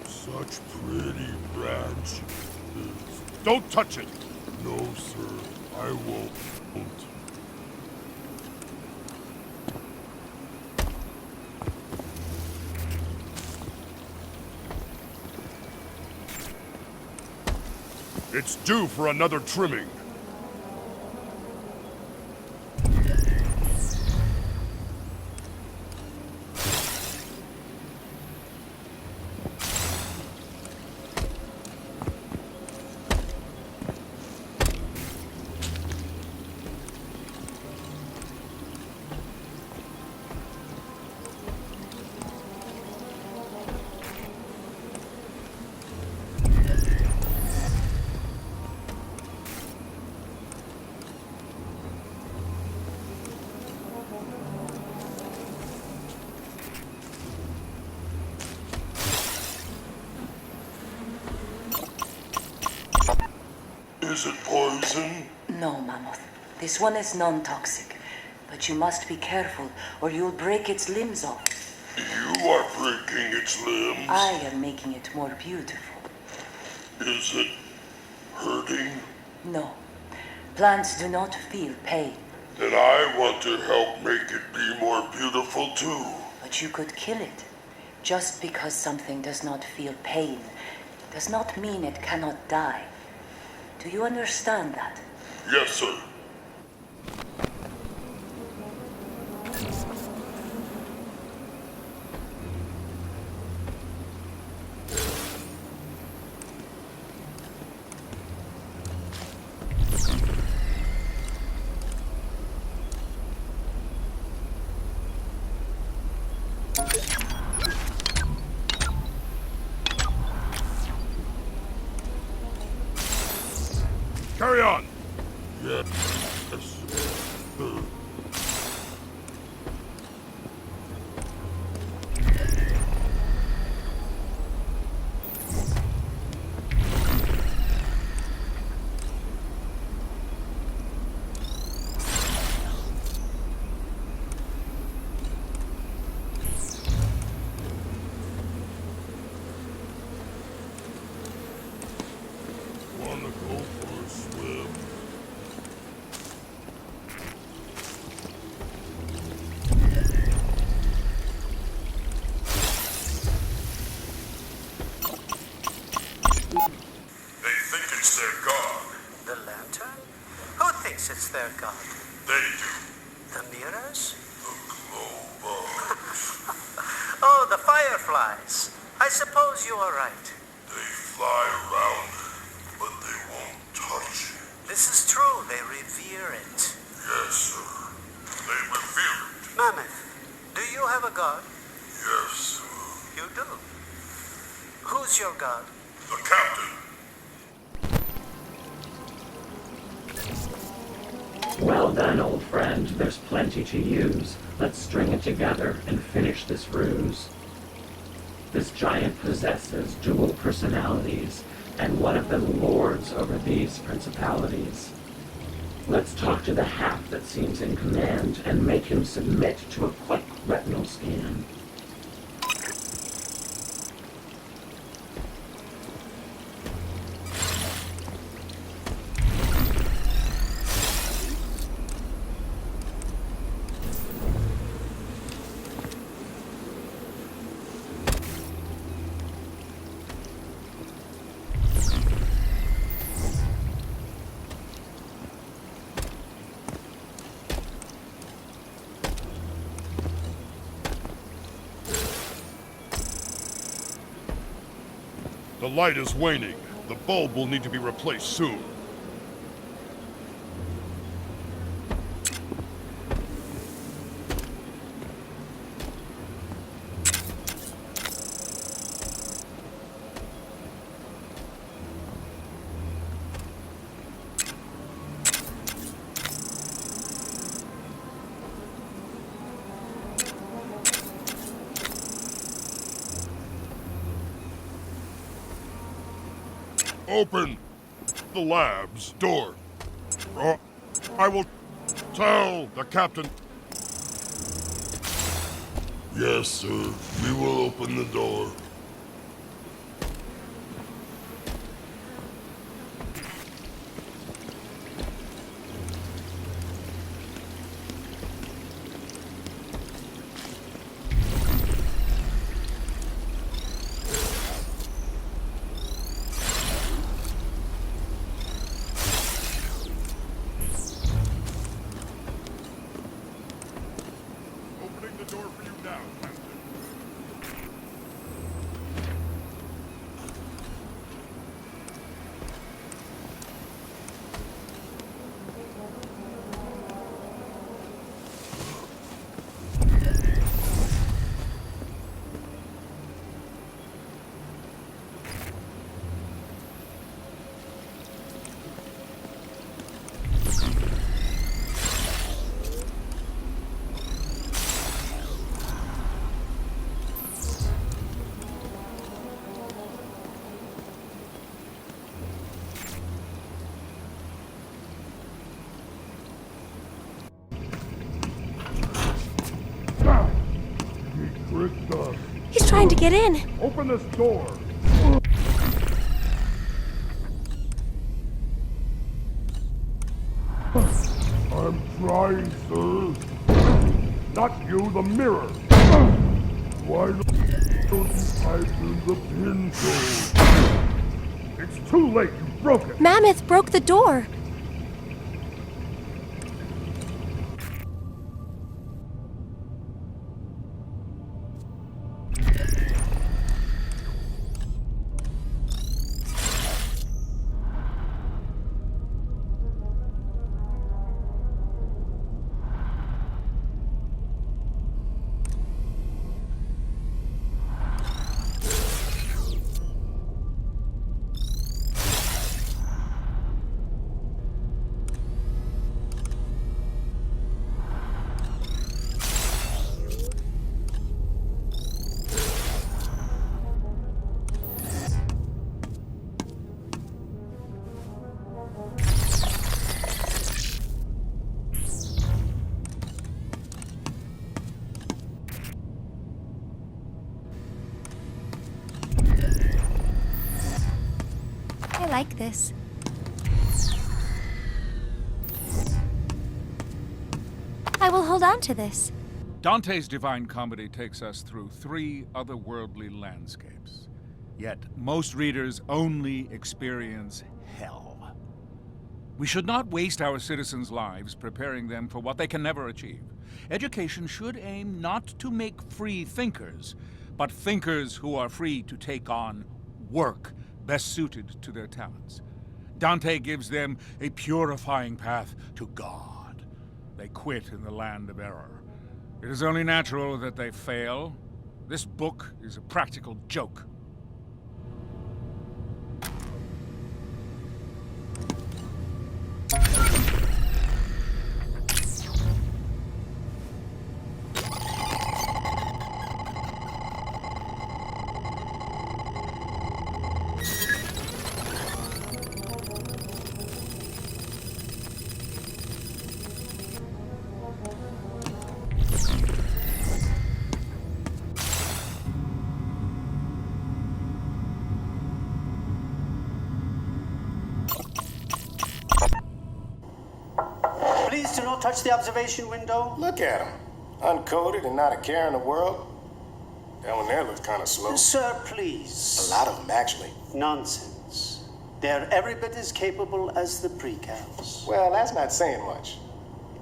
Such pretty branches. Don't touch it! No, sir. I won't. It's due for another trimming. Is it poison? No, Mammoth. This one is non-toxic. But you must be careful, or you'll break its limbs off. You are breaking its limbs. I am making it more beautiful. Is it hurting? No. Plants do not feel pain. Then I want to help make it be more beautiful too. But you could kill it. Just because something does not feel pain does not mean it cannot die. Do you understand that? Yes, sir. Carry on. Yes. Wanna go for a swim? They think it's their god. The lantern? Who thinks it's their god? They do. The mirrors? The glowbugs. Oh, the fireflies. I suppose you are right. They fly around, but they won't touch it. This is true. They revere it. Yes, sir. They revere it. Mammoth, do you have a god? Yes, sir. You do. Who's your god? The captain. Well done, old friend. There's plenty to use. Let's string it together and finish this ruse. This giant possesses dual personalities, and one of them lords over these principalities. Let's talk to the half that seems in command and make him submit to a quick retinal scan. The light is waning. The bulb will need to be replaced soon. Open the lab's door. I will tell the captain. Yes, sir. We will open the door. He's trying to get in. Open this door. I'm trying, sir. Not you, the mirror. Why don't you tighten the pin code? It's too late. You broke it. Mammoth broke the door. I like this. I will hold on to this. Dante's Divine Comedy takes us through 3 otherworldly landscapes. Yet most readers only experience hell. We should not waste our citizens' lives preparing them for what they can never achieve. Education should aim not to make free thinkers, but thinkers who are free to take on work best suited to their talents. Dante gives them a purifying path to God. They quit in the land of error. It is only natural that they fail. This book is a practical joke. Please do not touch the observation window. Look at him. Uncoded and not a care in the world. That one there looks kind of slow. Sir, please. A lot of them, actually. Nonsense. They're every bit as capable as the precals. Well, that's not saying much.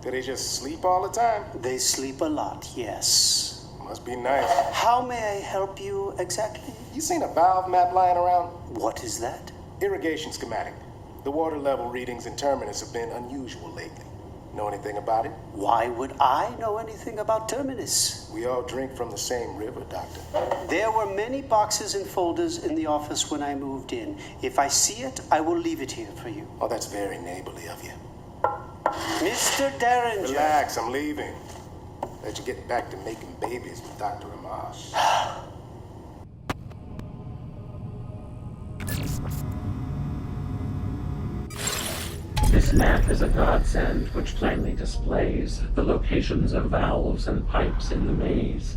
Do they just sleep all the time? They sleep a lot, yes. Must be nice. How may I help you exactly? You seen a valve map lying around? What is that? Irrigation schematic. The water level readings in Terminus have been unusual lately. Know anything about it? Why would I know anything about Terminus? We all drink from the same river, Doctor. There were many boxes and folders in the office when I moved in. If I see it, I will leave it here for you. Oh, that's very neighborly of you. Mr. Derringer. Relax, I'm leaving. Let you get back to making babies with Dr. Amash. This map is a godsend which plainly displays the locations of valves and pipes in the maze.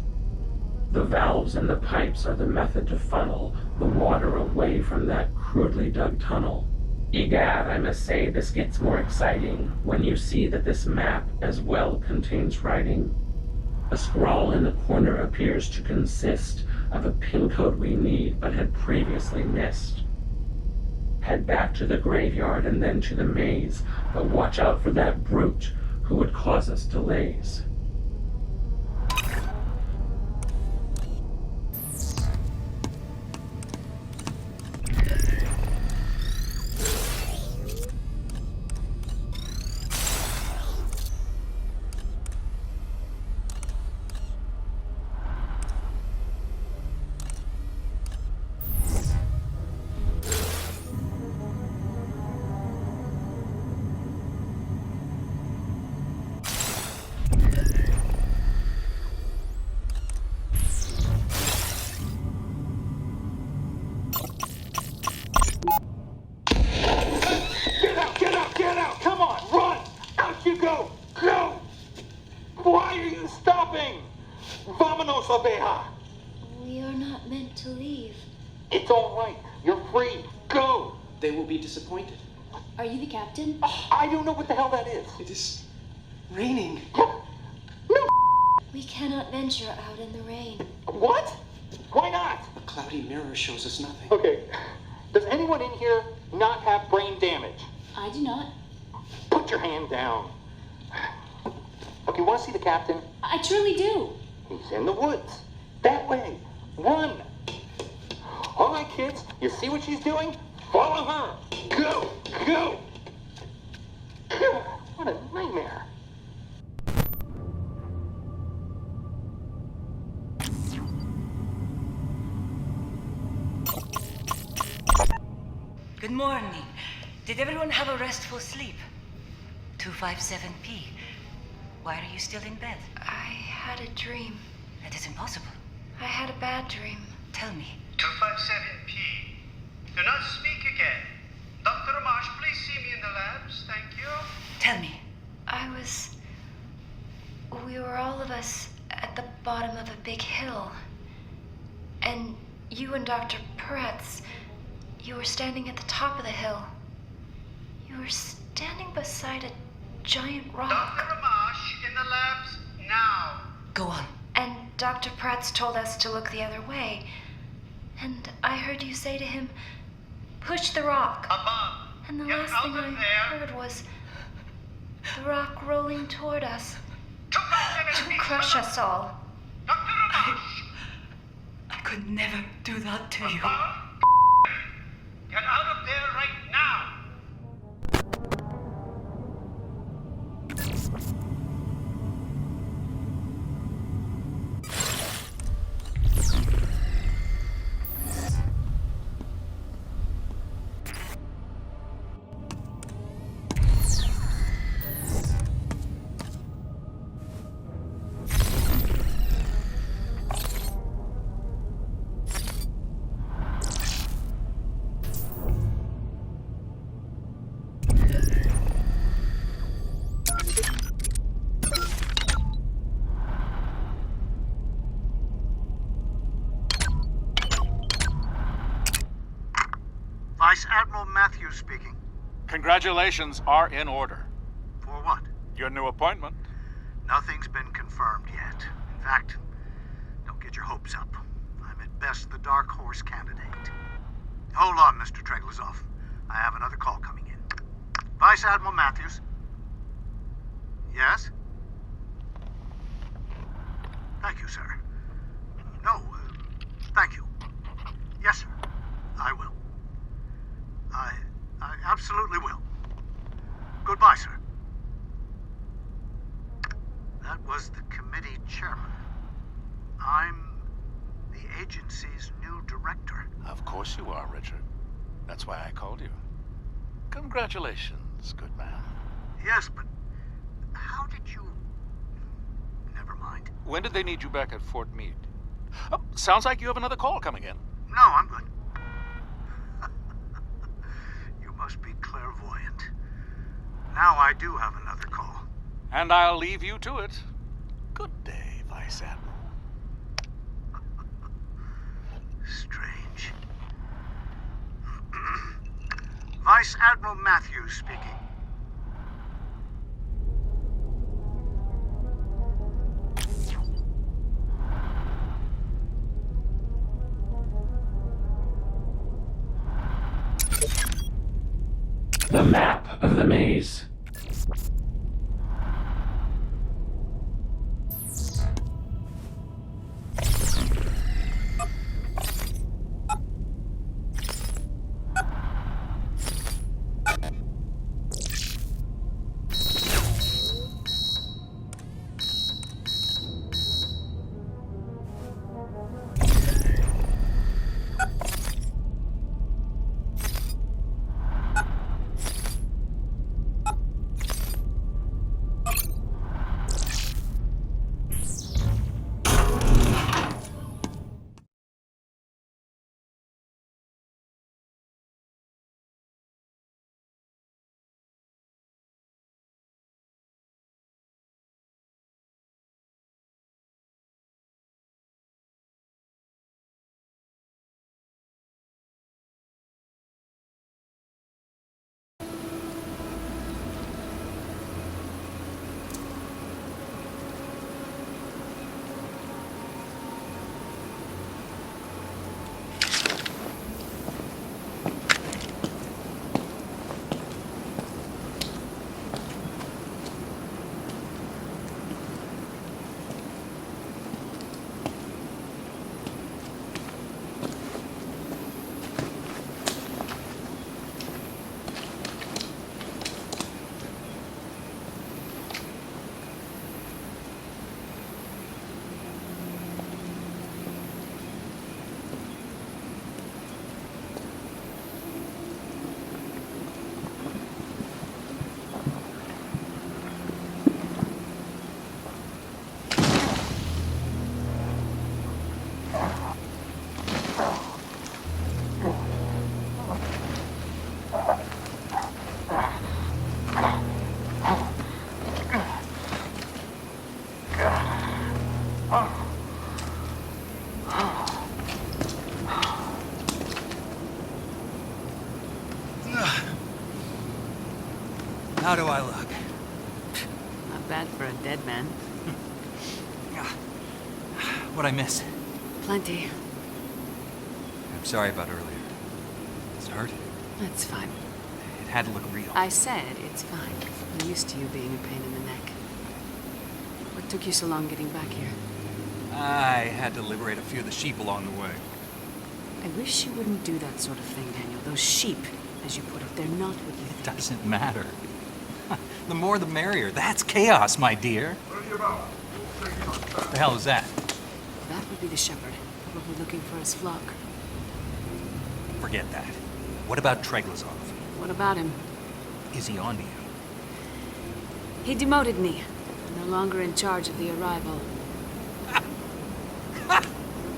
The valves and the pipes are the method to funnel the water away from that crudely dug tunnel. Egad, I must say this gets more exciting when you see that this map as well contains writing. A scrawl in the corner appears to consist of a pin code we need but had previously missed. Head back to the graveyard and then to the maze, but watch out for that brute who would cause us delays. Get out! Come on, run! Out you go! Go! Why are you stopping? Vámonos, abeja! We are not meant to leave. It's all right. You're free. Go! They will be disappointed. Are you the captain? I don't know what the hell that is. It is raining. We cannot venture out in the rain. What? Why not? A cloudy mirror shows us nothing. Okay. Does anyone in here not have brain damage? I do not. Put your hand down. Okay, want to see the captain? I truly do. He's in the woods. That way. Run. All right, kids. You see what she's doing? Follow her. Go. Go. What a nightmare. Good morning. Did everyone have a restful sleep? 257P. Why are you still in bed? I had a dream. That is impossible. I had a bad dream. Tell me. 257P. Do not speak again. Dr. Amash, please see me in the labs. Thank you. Tell me. We were all of us at the bottom of a big hill. And you and Dr. Pearson, you were standing at the top of the hill. You were standing beside a giant rock. Dr. Amash, in the labs now. Go on. And Dr. Pearson told us to look the other way. And I heard you say to him, push the rock. Above. And the Get last out thing of I there. heard was the rock rolling toward us 257P. to crush us all. Dr. Amash. I could never do that to you. Get out of there right now. Vice Admiral Matthews speaking. Congratulations are in order. For what? Your new appointment. Nothing's been confirmed yet. In fact, don't get your hopes up. I'm at best the dark horse candidate. Hold on, Mr. Treglazov. I have another call coming in. Vice Admiral Matthews? Yes? Thank you, sir. No, thank you. Yes, sir. I will. I absolutely will. Goodbye, sir. That was the committee chairman. I'm the agency's new director. Of course you are, Richard. That's why I called you. Congratulations, good man. Yes, but how did you... Never mind. When did they need you back at Fort Meade? Oh, sounds like you have another call coming in. No, I'm good. You must be clairvoyant. Now I do have another call. And I'll leave you to it. Good day, Vice Admiral. Strange. Vice Admiral Matthews speaking. The map of the maze. How do I look? Not bad for a dead man. What'd I miss? Plenty. I'm sorry about earlier. Does it hurt? That's fine. It had to look real. I said it's fine. I'm used to you being a pain in the neck. What took you so long getting back here? I had to liberate a few of the sheep along the way. I wish you wouldn't do that sort of thing, Daniel. Those sheep, as you put it, they're not what you think. Doesn't matter. The more the merrier. That's chaos, my dear. What the hell is that? That would be the shepherd, probably looking for his flock. Forget that. What about Treglazov? What about him? Is he on to you? He demoted me. I'm no longer in charge of the arrival.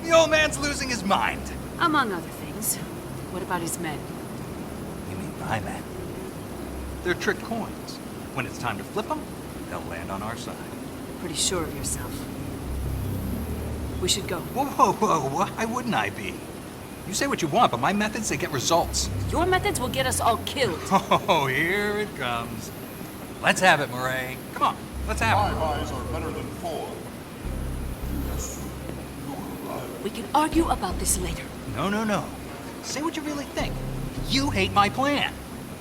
The old man's losing his mind. Among other things. What about his men? You mean my men? They're trick coins. When it's time to flip them, they'll land on our side. Pretty sure of yourself. We should go. Whoa, whoa, whoa. Why wouldn't I be? You say what you want, but my methods, they get results. Your methods will get us all killed. Oh, here it comes. Let's have it, Murray. Come on, let's have it. 5 eyes are better than 4. We can argue about this later. No. Say what you really think. You hate my plan.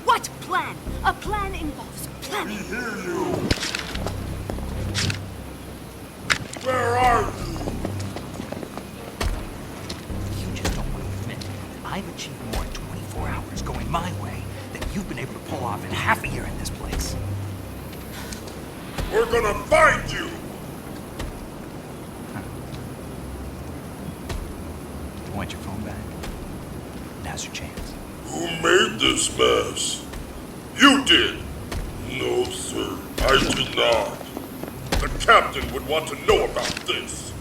What plan? A plan involves planning. We hear you. Where are you? You just don't want to admit that I've achieved more in 24 hours going my way than you've been able to pull off in half a year in this place. We're gonna find you! You want your phone back? Now's your chance. Who made this mess? You did! No, sir, I did not. The captain would want to know about this.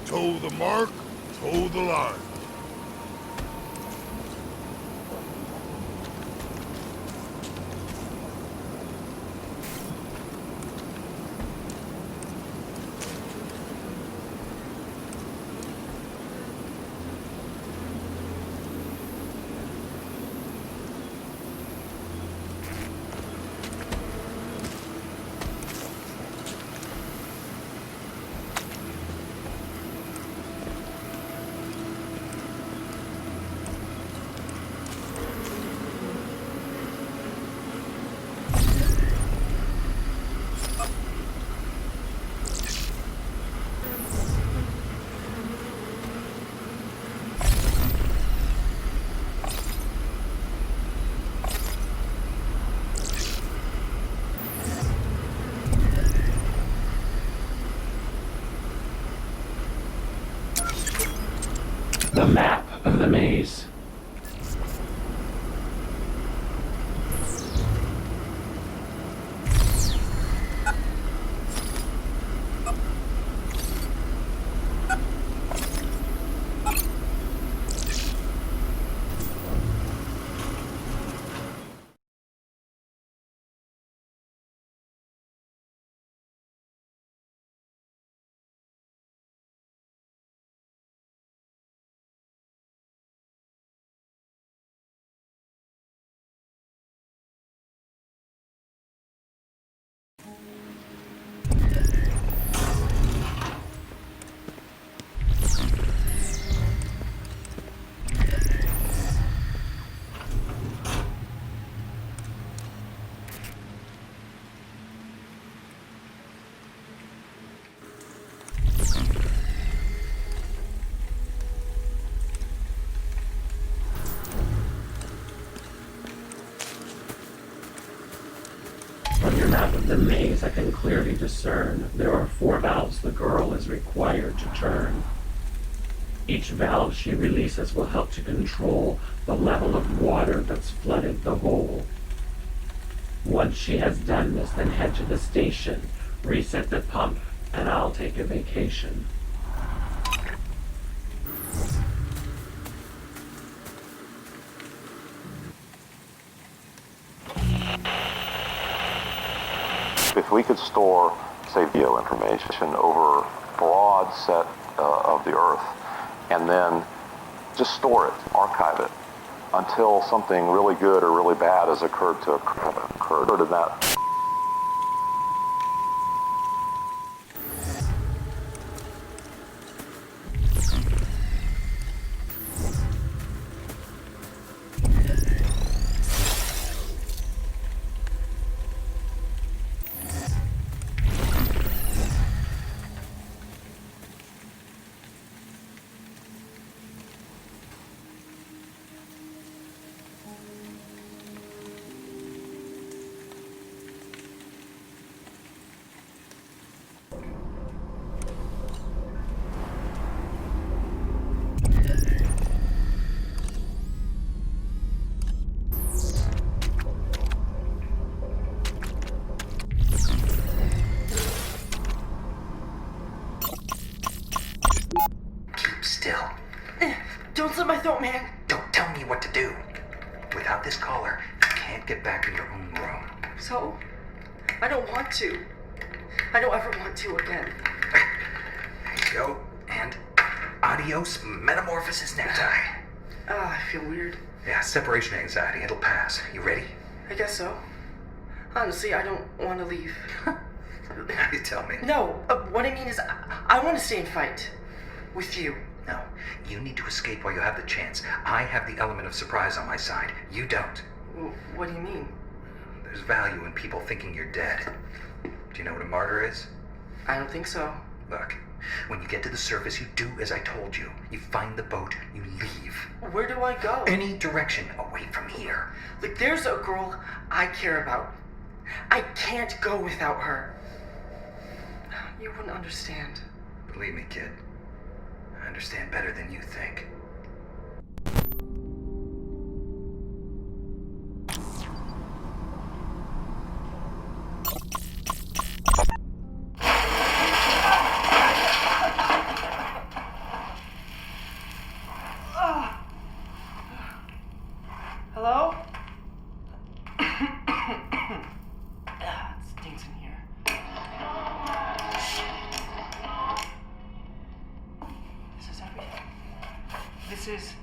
Toe the mark, toe the line. The map of the maze. On your map of the maze, I can clearly discern there are 4 valves the girl is required to turn. Each valve she releases will help to control the level of water that's flooded the hole. Once she has done this, then head to the station, reset the pump, and I'll take a vacation. If we could store, say, video information over a broad set of the Earth, and then just store it, archive it, until something really good or really bad has occurred to that. telling you what to do. Without this collar, you can't get back in your own room. So? I don't want to. I don't ever want to again. There you go. And adios, metamorphosis necktie. I feel weird. Yeah, separation anxiety. It'll pass. You ready? I guess so. Honestly, I don't want to leave. You tell me. No, what I mean is, I want to stay and fight. With you. No, you need to escape while you have the chance. I have the element of surprise on my side. You don't. What do you mean? There's value in people thinking you're dead. Do you know what a martyr is? I don't think so. Look, when you get to the surface, you do as I told you. You find the boat, you leave. Where do I go? Any direction away from here. Look, there's a girl I care about. I can't go without her. You wouldn't understand. Believe me, kid. I understand better than you think. Hello? It stinks in here. This is everything. This is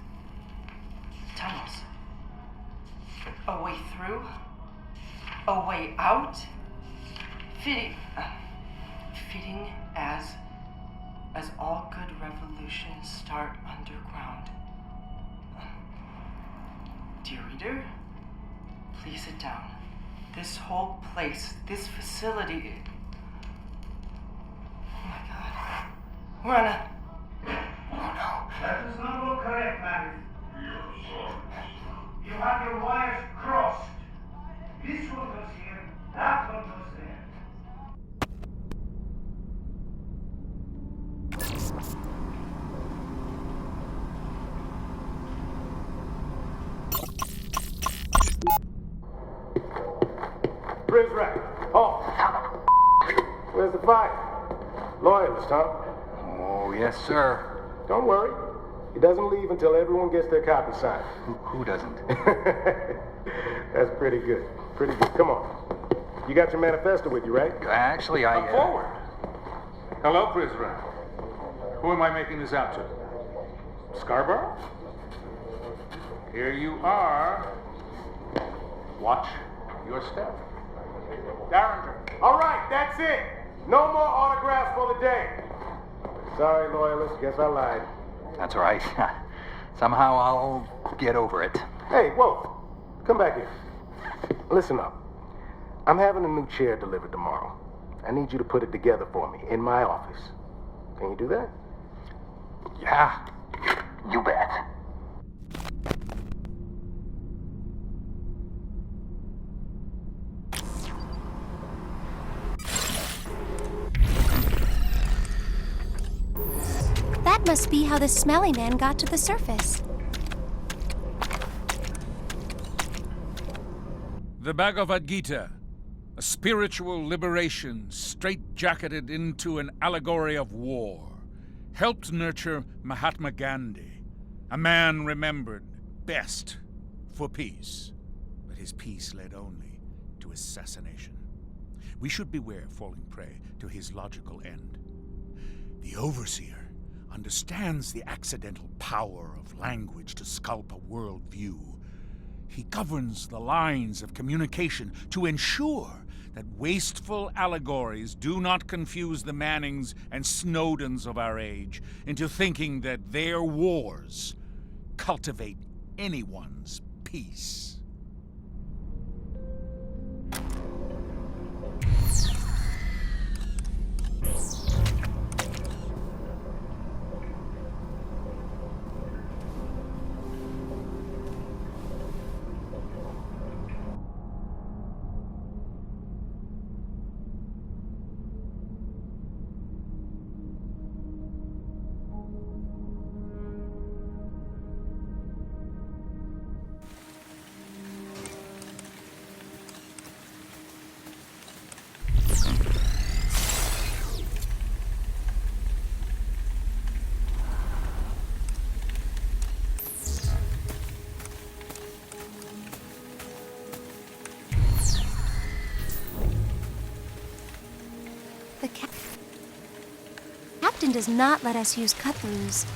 tunnels. A way through. A way out. Fitting as all good revolutions start underground. Dear reader, please sit down. This whole place, this facility. Oh my God. We're on a. Oh no. That does not look correct, Mace. You have your wires crossed. This one goes here, that one goes there. Right. Oh. Where's the fight? Loyalist, huh? Oh, yes, sir. Don't worry. He doesn't leave until everyone gets their copy signed. Who doesn't? That's pretty good. Pretty good. Come on. You got your manifesto with you, right? Actually, Come forward. Hello, prisoner. Who am I making this out to? Scarborough? Here you are. Watch your step. Darringer. All right, that's it. No more autographs for the day. Sorry, Loyalist. Guess I lied. That's all right. Somehow I'll get over it. Hey, whoa. Come back here. Listen up. I'm having a new chair delivered tomorrow. I need you to put it together for me in my office. Can you do that? Yeah, you bet. That must be how the smelly man got to the surface. The Bhagavad Gita, a spiritual liberation straitjacketed into an allegory of war, helped nurture Mahatma Gandhi, a man remembered best for peace. But his peace led only to assassination. We should beware falling prey to his logical end. The Overseer understands the accidental power of language to sculpt a worldview. He governs the lines of communication to ensure that wasteful allegories do not confuse the Mannings and Snowdens of our age into thinking that their wars cultivate anyone's peace. religion does not let us use cut-throughs.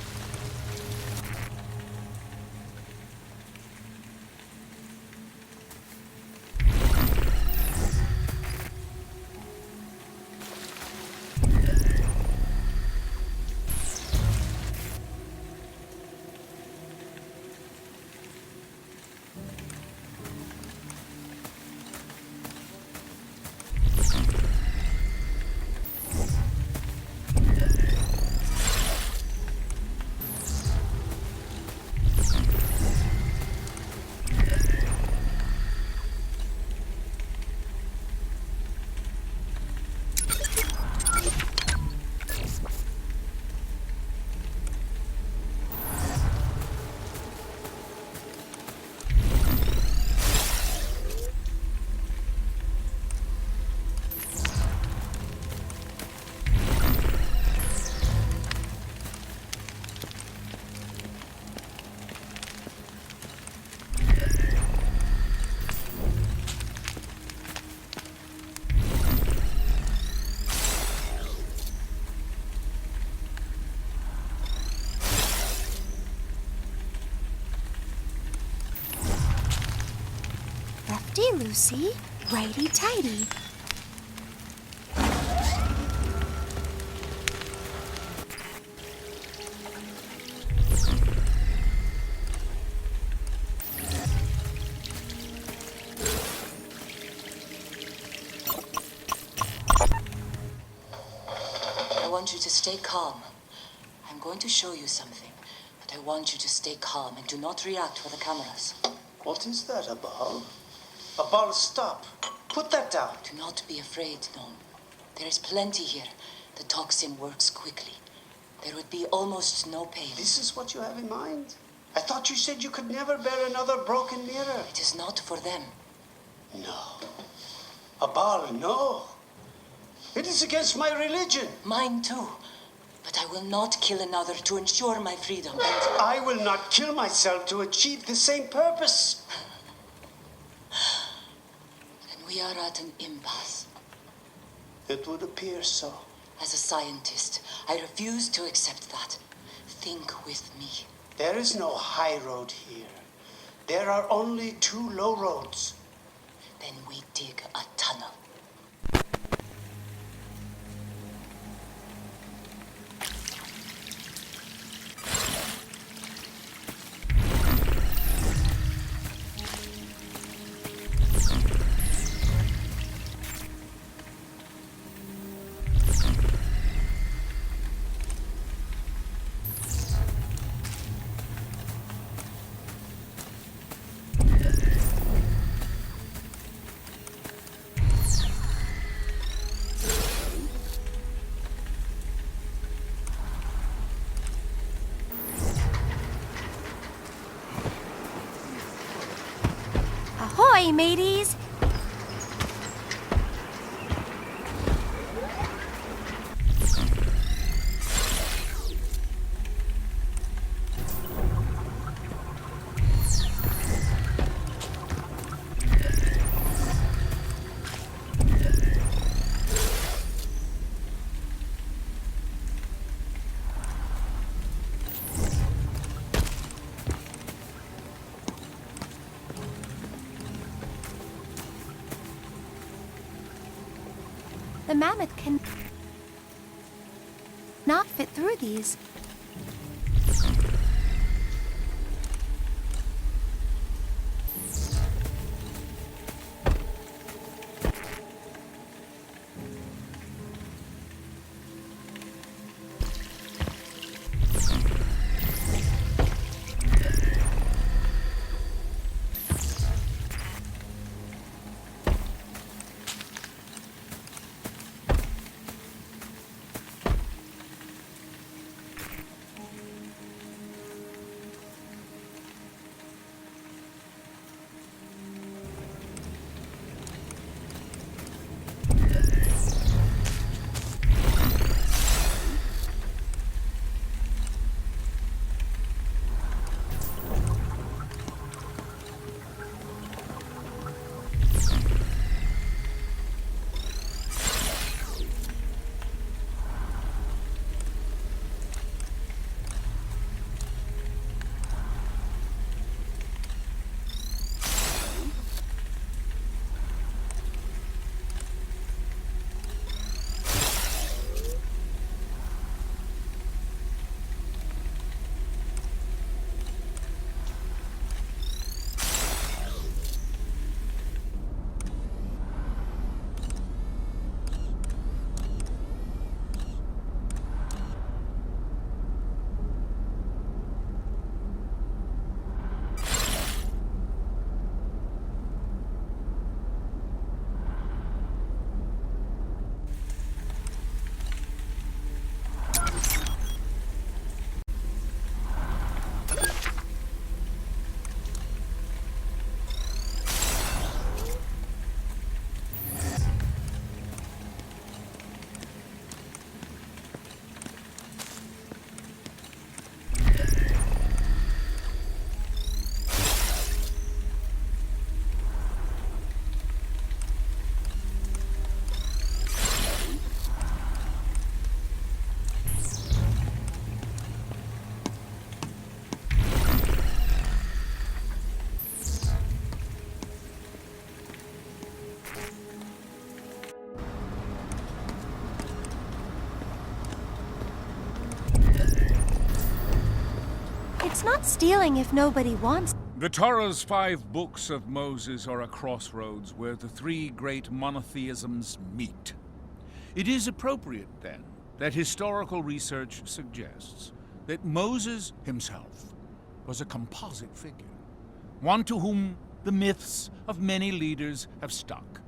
Lefty Lucy, righty tighty. I want you to stay calm. I'm going to show you something, but I want you to stay calm and do not react for the cameras. What is that, a ball? A ball, stop. Put that down. Do not be afraid, Gnome. There is plenty here. The toxin works quickly. There would be almost no pain. This is what you have in mind? I thought you said you could never bear another broken mirror. It is not for them. No. A ball, no. It is against my religion. Mine too. But I will not kill another to ensure my freedom. And I will not kill myself to achieve the same purpose. Then we are at an impasse. It would appear so. As a scientist, I refuse to accept that. Think with me. There is no high road here. There are only two low roads. Then we dig a tunnel. Ahoy, mateys! The mammoth can not fit through these. It's not stealing if nobody wants. The Torah's 5 books of Moses are a crossroads where the 3 great monotheisms meet. It is appropriate, then, that historical research suggests that Moses himself was a composite figure, one to whom the myths of many leaders have stuck.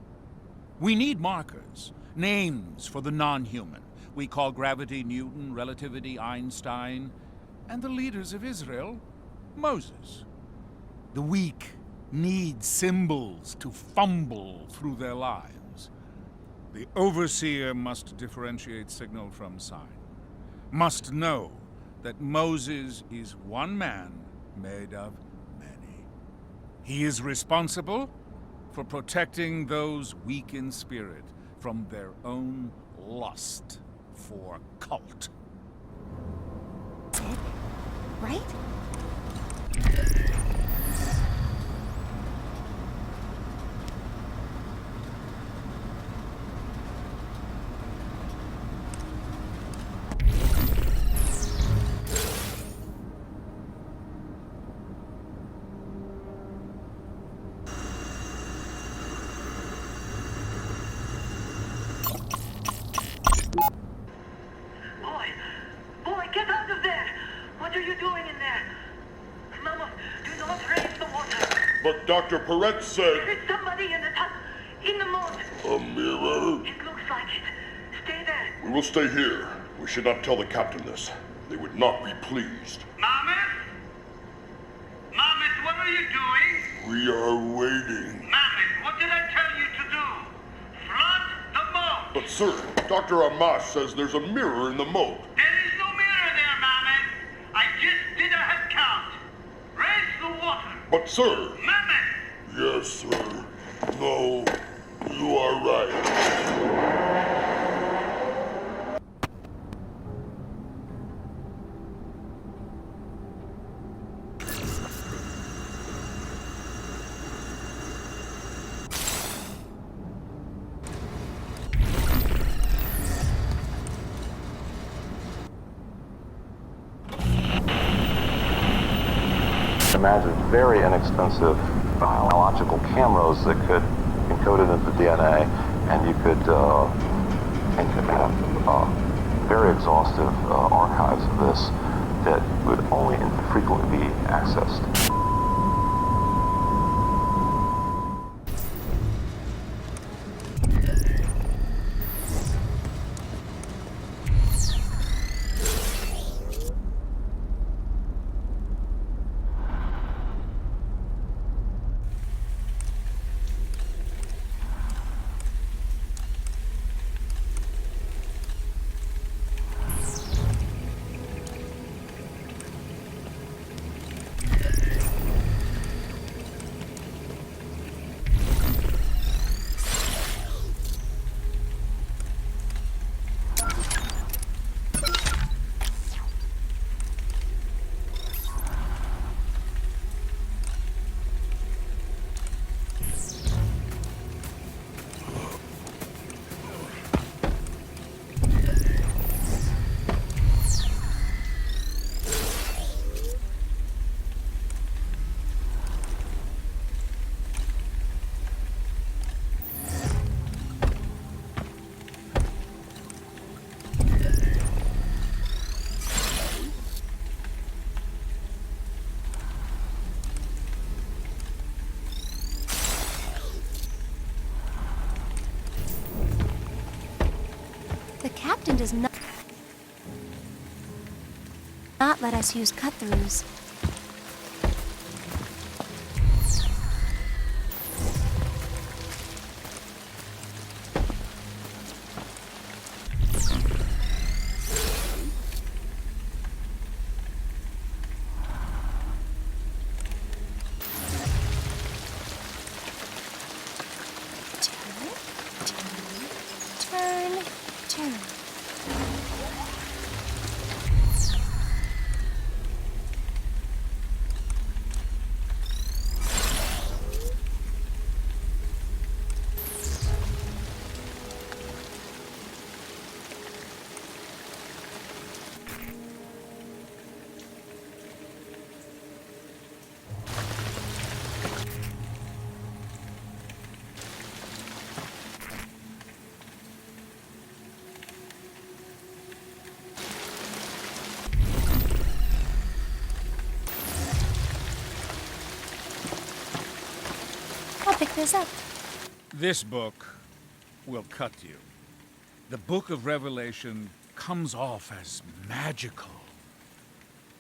We need markers, names for the non-human. We call gravity Newton, relativity Einstein, and the leaders of Israel, Moses. The weak need symbols to fumble through their lives. The overseer must differentiate signal from sign, must know that Moses is one man made of many. He is responsible for protecting those weak in spirit from their own lust for cult. Right? Boy, get out of there! What are you doing in there? Mama, do not raise the water. But Dr. Perret said... There is somebody in the top, in the moat. A mirror? It looks like it. Stay there. We will stay here. We should not tell the captain this. They would not be pleased. Mamet? Mamet, what are you doing? We are waiting. Mamet, what did I tell you to do? Flood the moat. But sir, Dr. Amash says there's a mirror in the moat. There is no mirror there, Mamet. I just did a head count. Raise the water. But sir... Mamet! Yes, sir. No, you are right. Imagine very inexpensive biological cameras that could encode it into DNA, and you could have very exhaustive archives of this that would only infrequently be accessed. The captain does not let us use cut-throughs. pick this up. This book will cut you. The Book of Revelation comes off as magical,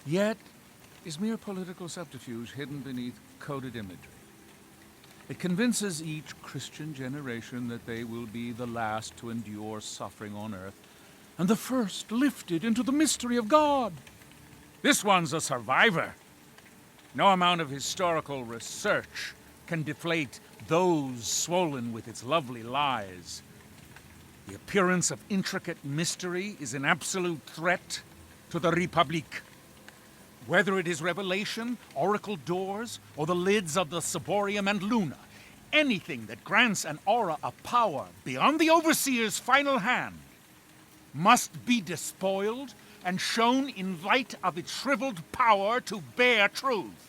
yet is mere political subterfuge hidden beneath coded imagery. It convinces each Christian generation that they will be the last to endure suffering on earth, and the first lifted into the mystery of God. This one's a survivor. No amount of historical research can deflate those swollen with its lovely lies. The appearance of intricate mystery is an absolute threat to the Republique. Whether it is revelation, oracle doors, or the lids of the Ciborium and Luna, anything that grants an aura of power beyond the Overseer's final hand must be despoiled and shown in light of its shriveled power to bear truth.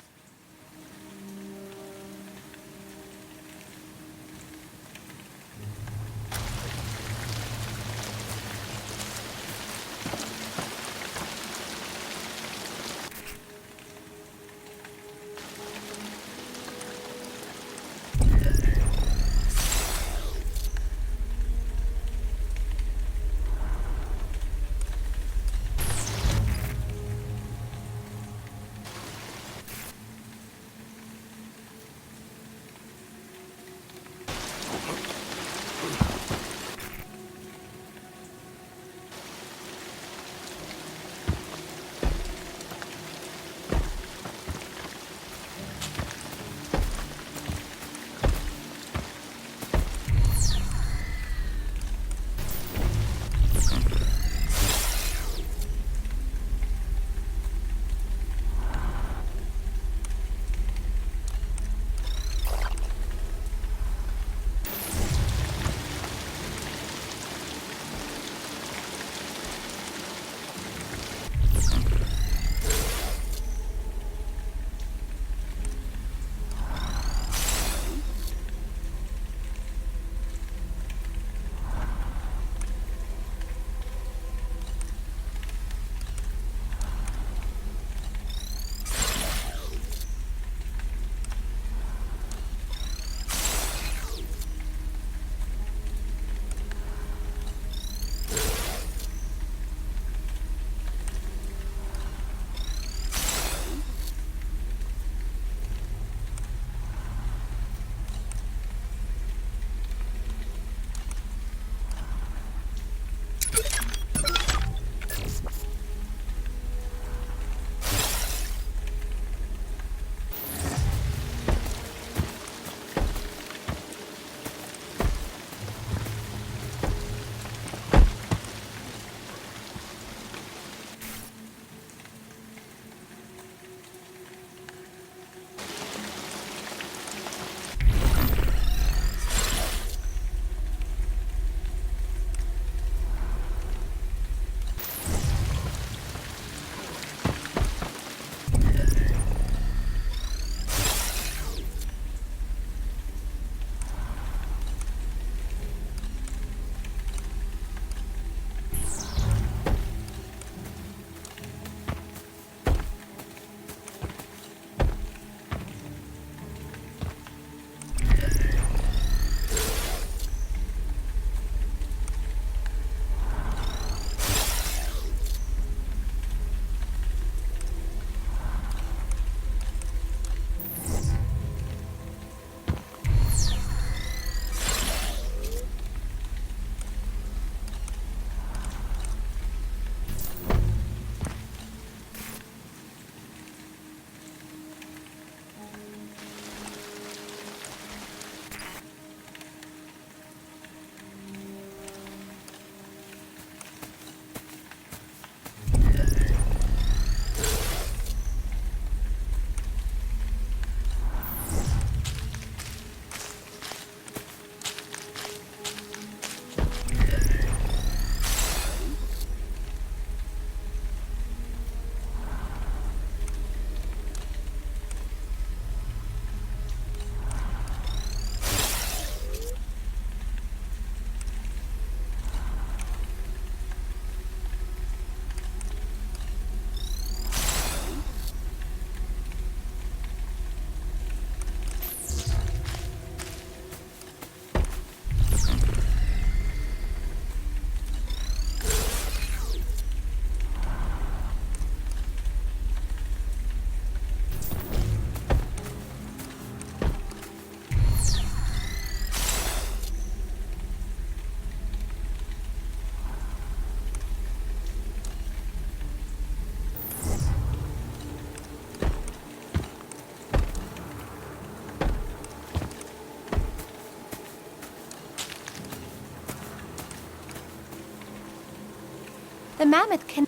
The mammoth can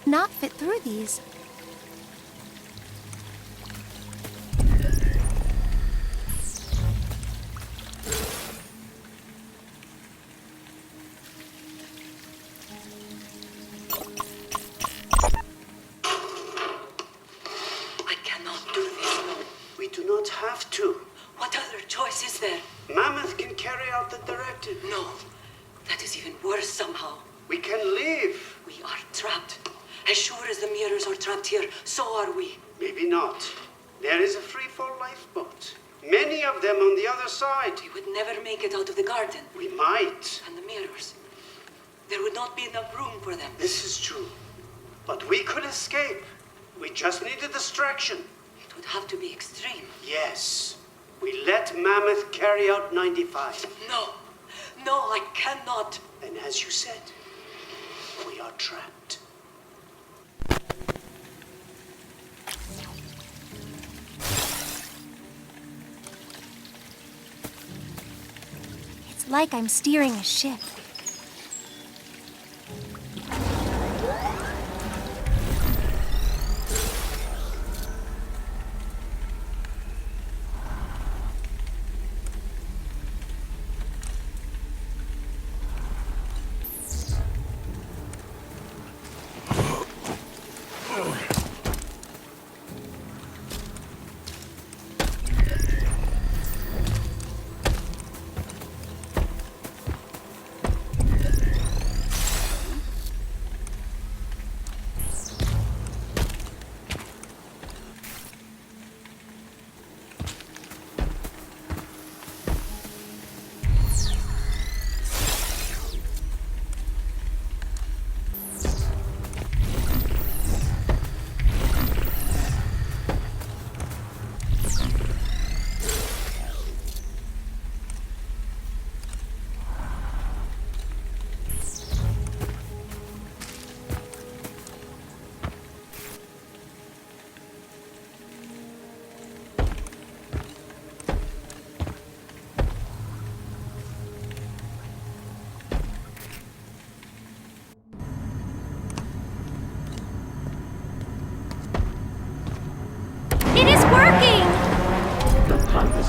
not fit through these. I cannot do this. We do not have to. What other choice is there? Mammoth can carry out the directive. No, that is even worse somehow. We can leave. We are trapped. As sure as the mirrors are trapped here, so are we. Maybe not. There is a free-fall lifeboat. Many of them on the other side. We would never make it out of the garden. We might. And the mirrors. There would not be enough room for them. This is true. But we could escape. We just need a distraction. It would have to be extreme. Yes. We let Mammoth carry out 95. No. No, I cannot. And as you said, we are trapped. It's like I'm steering a ship.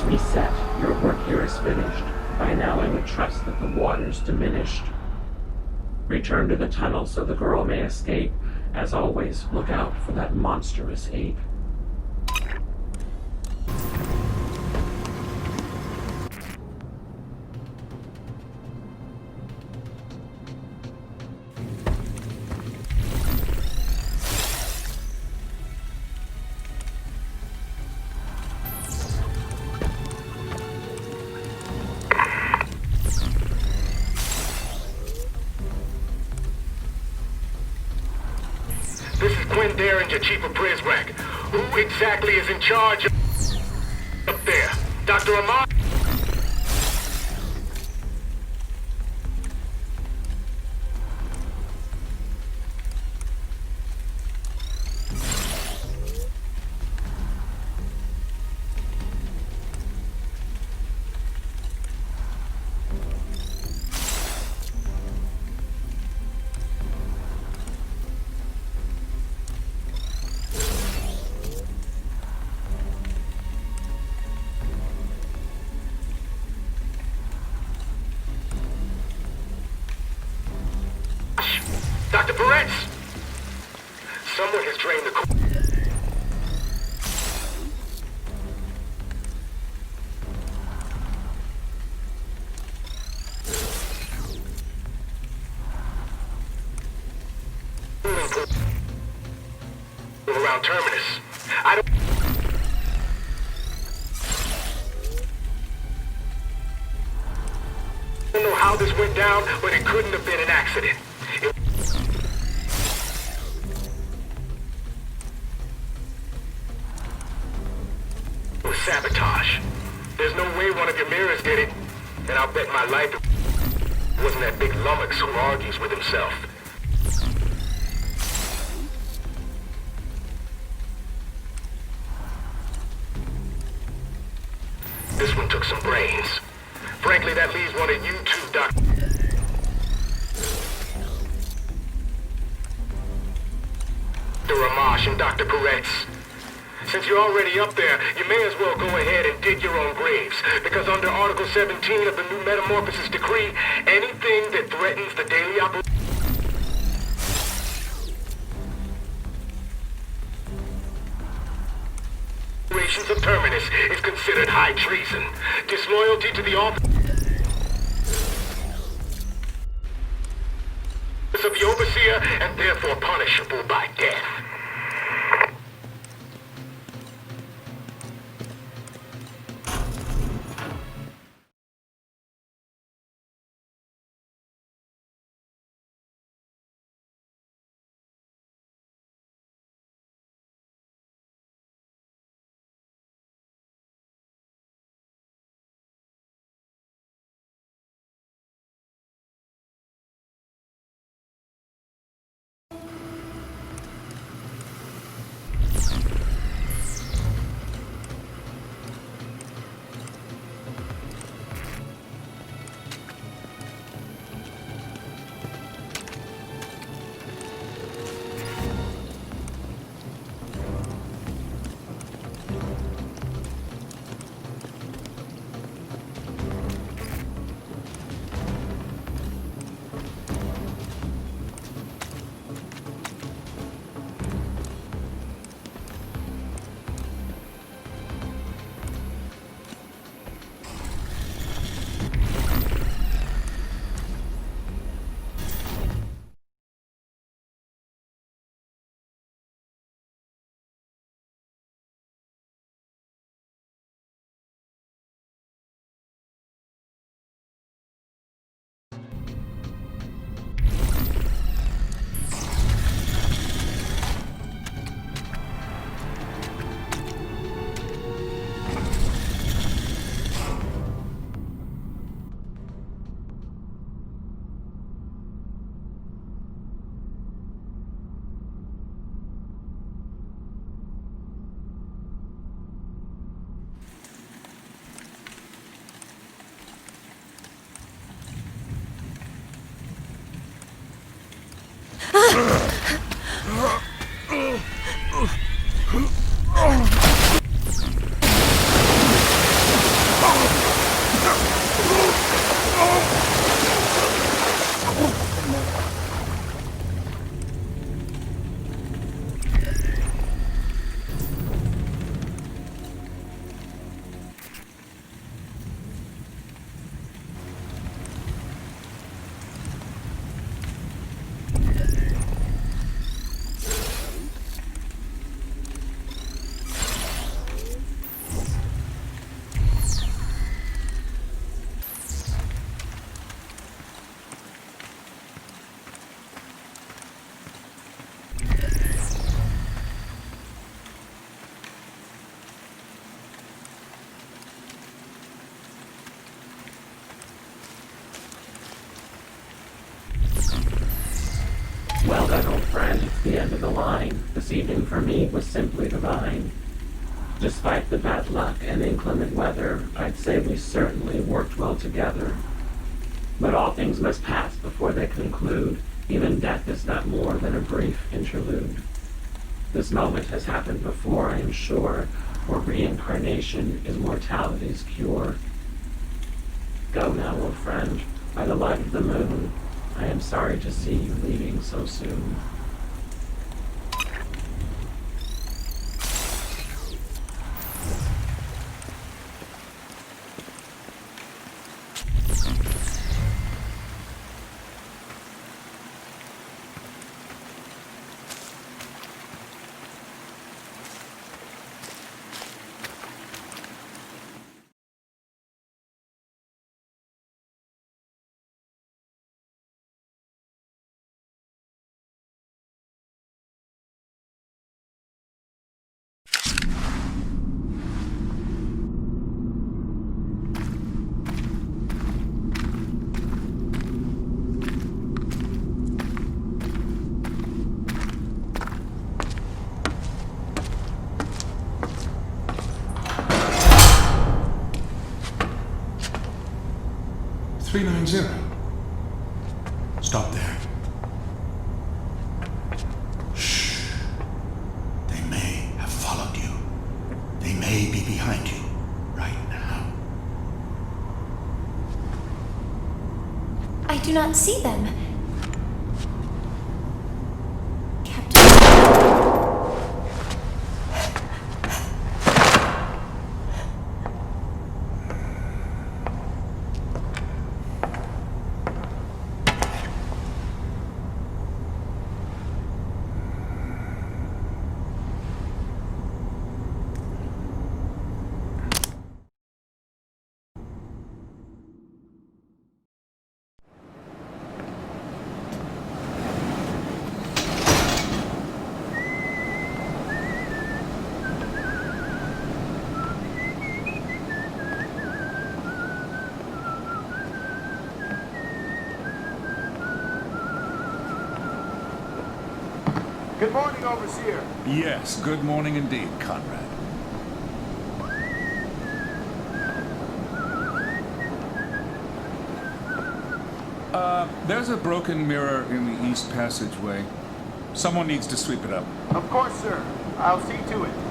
Reset. Your work here is finished. By now I would trust that the water's diminished. Return to the tunnel so the girl may escape. As always, look out for that monstrous ape. Chief of Prisrac. Who exactly is in charge of up there? Dr. Amar? Dr. Peretz! Someone has drained the around Terminus. I don't know how this went down, but it couldn't have been an accident. Sabotage. There's no way one of your mirrors did it, and I'll bet my life it wasn't that big lummox who argues with himself. This one took some brains. Frankly, that leaves one of you two, Doc. Dr. Amash and Dr. Peretz. Since you're already up there, you may as well go ahead and dig your own graves, because under Article 17 of the New Metamorphosis Decree, anything that threatens the daily operations of Terminus is considered high treason. Disloyalty to the office of the Overseer, and therefore punishable by death. Well done, old friend. It's the end of the line. This evening for me was simply divine. Despite the bad luck and inclement weather, I'd say we certainly worked well together. But all things must pass before they conclude. Even death is not more than a brief interlude. This moment has happened before, I am sure, for reincarnation is mortality's cure. Go now, old friend, by the light of the moon. I am sorry to see you leaving so soon. Stop there. Shh. behind you, right now. I do not see them. Good morning, Overseer. Yes, good morning indeed, Conrad. There's a broken mirror in the east passageway. Someone needs to sweep it up. Of course, sir. I'll see to it.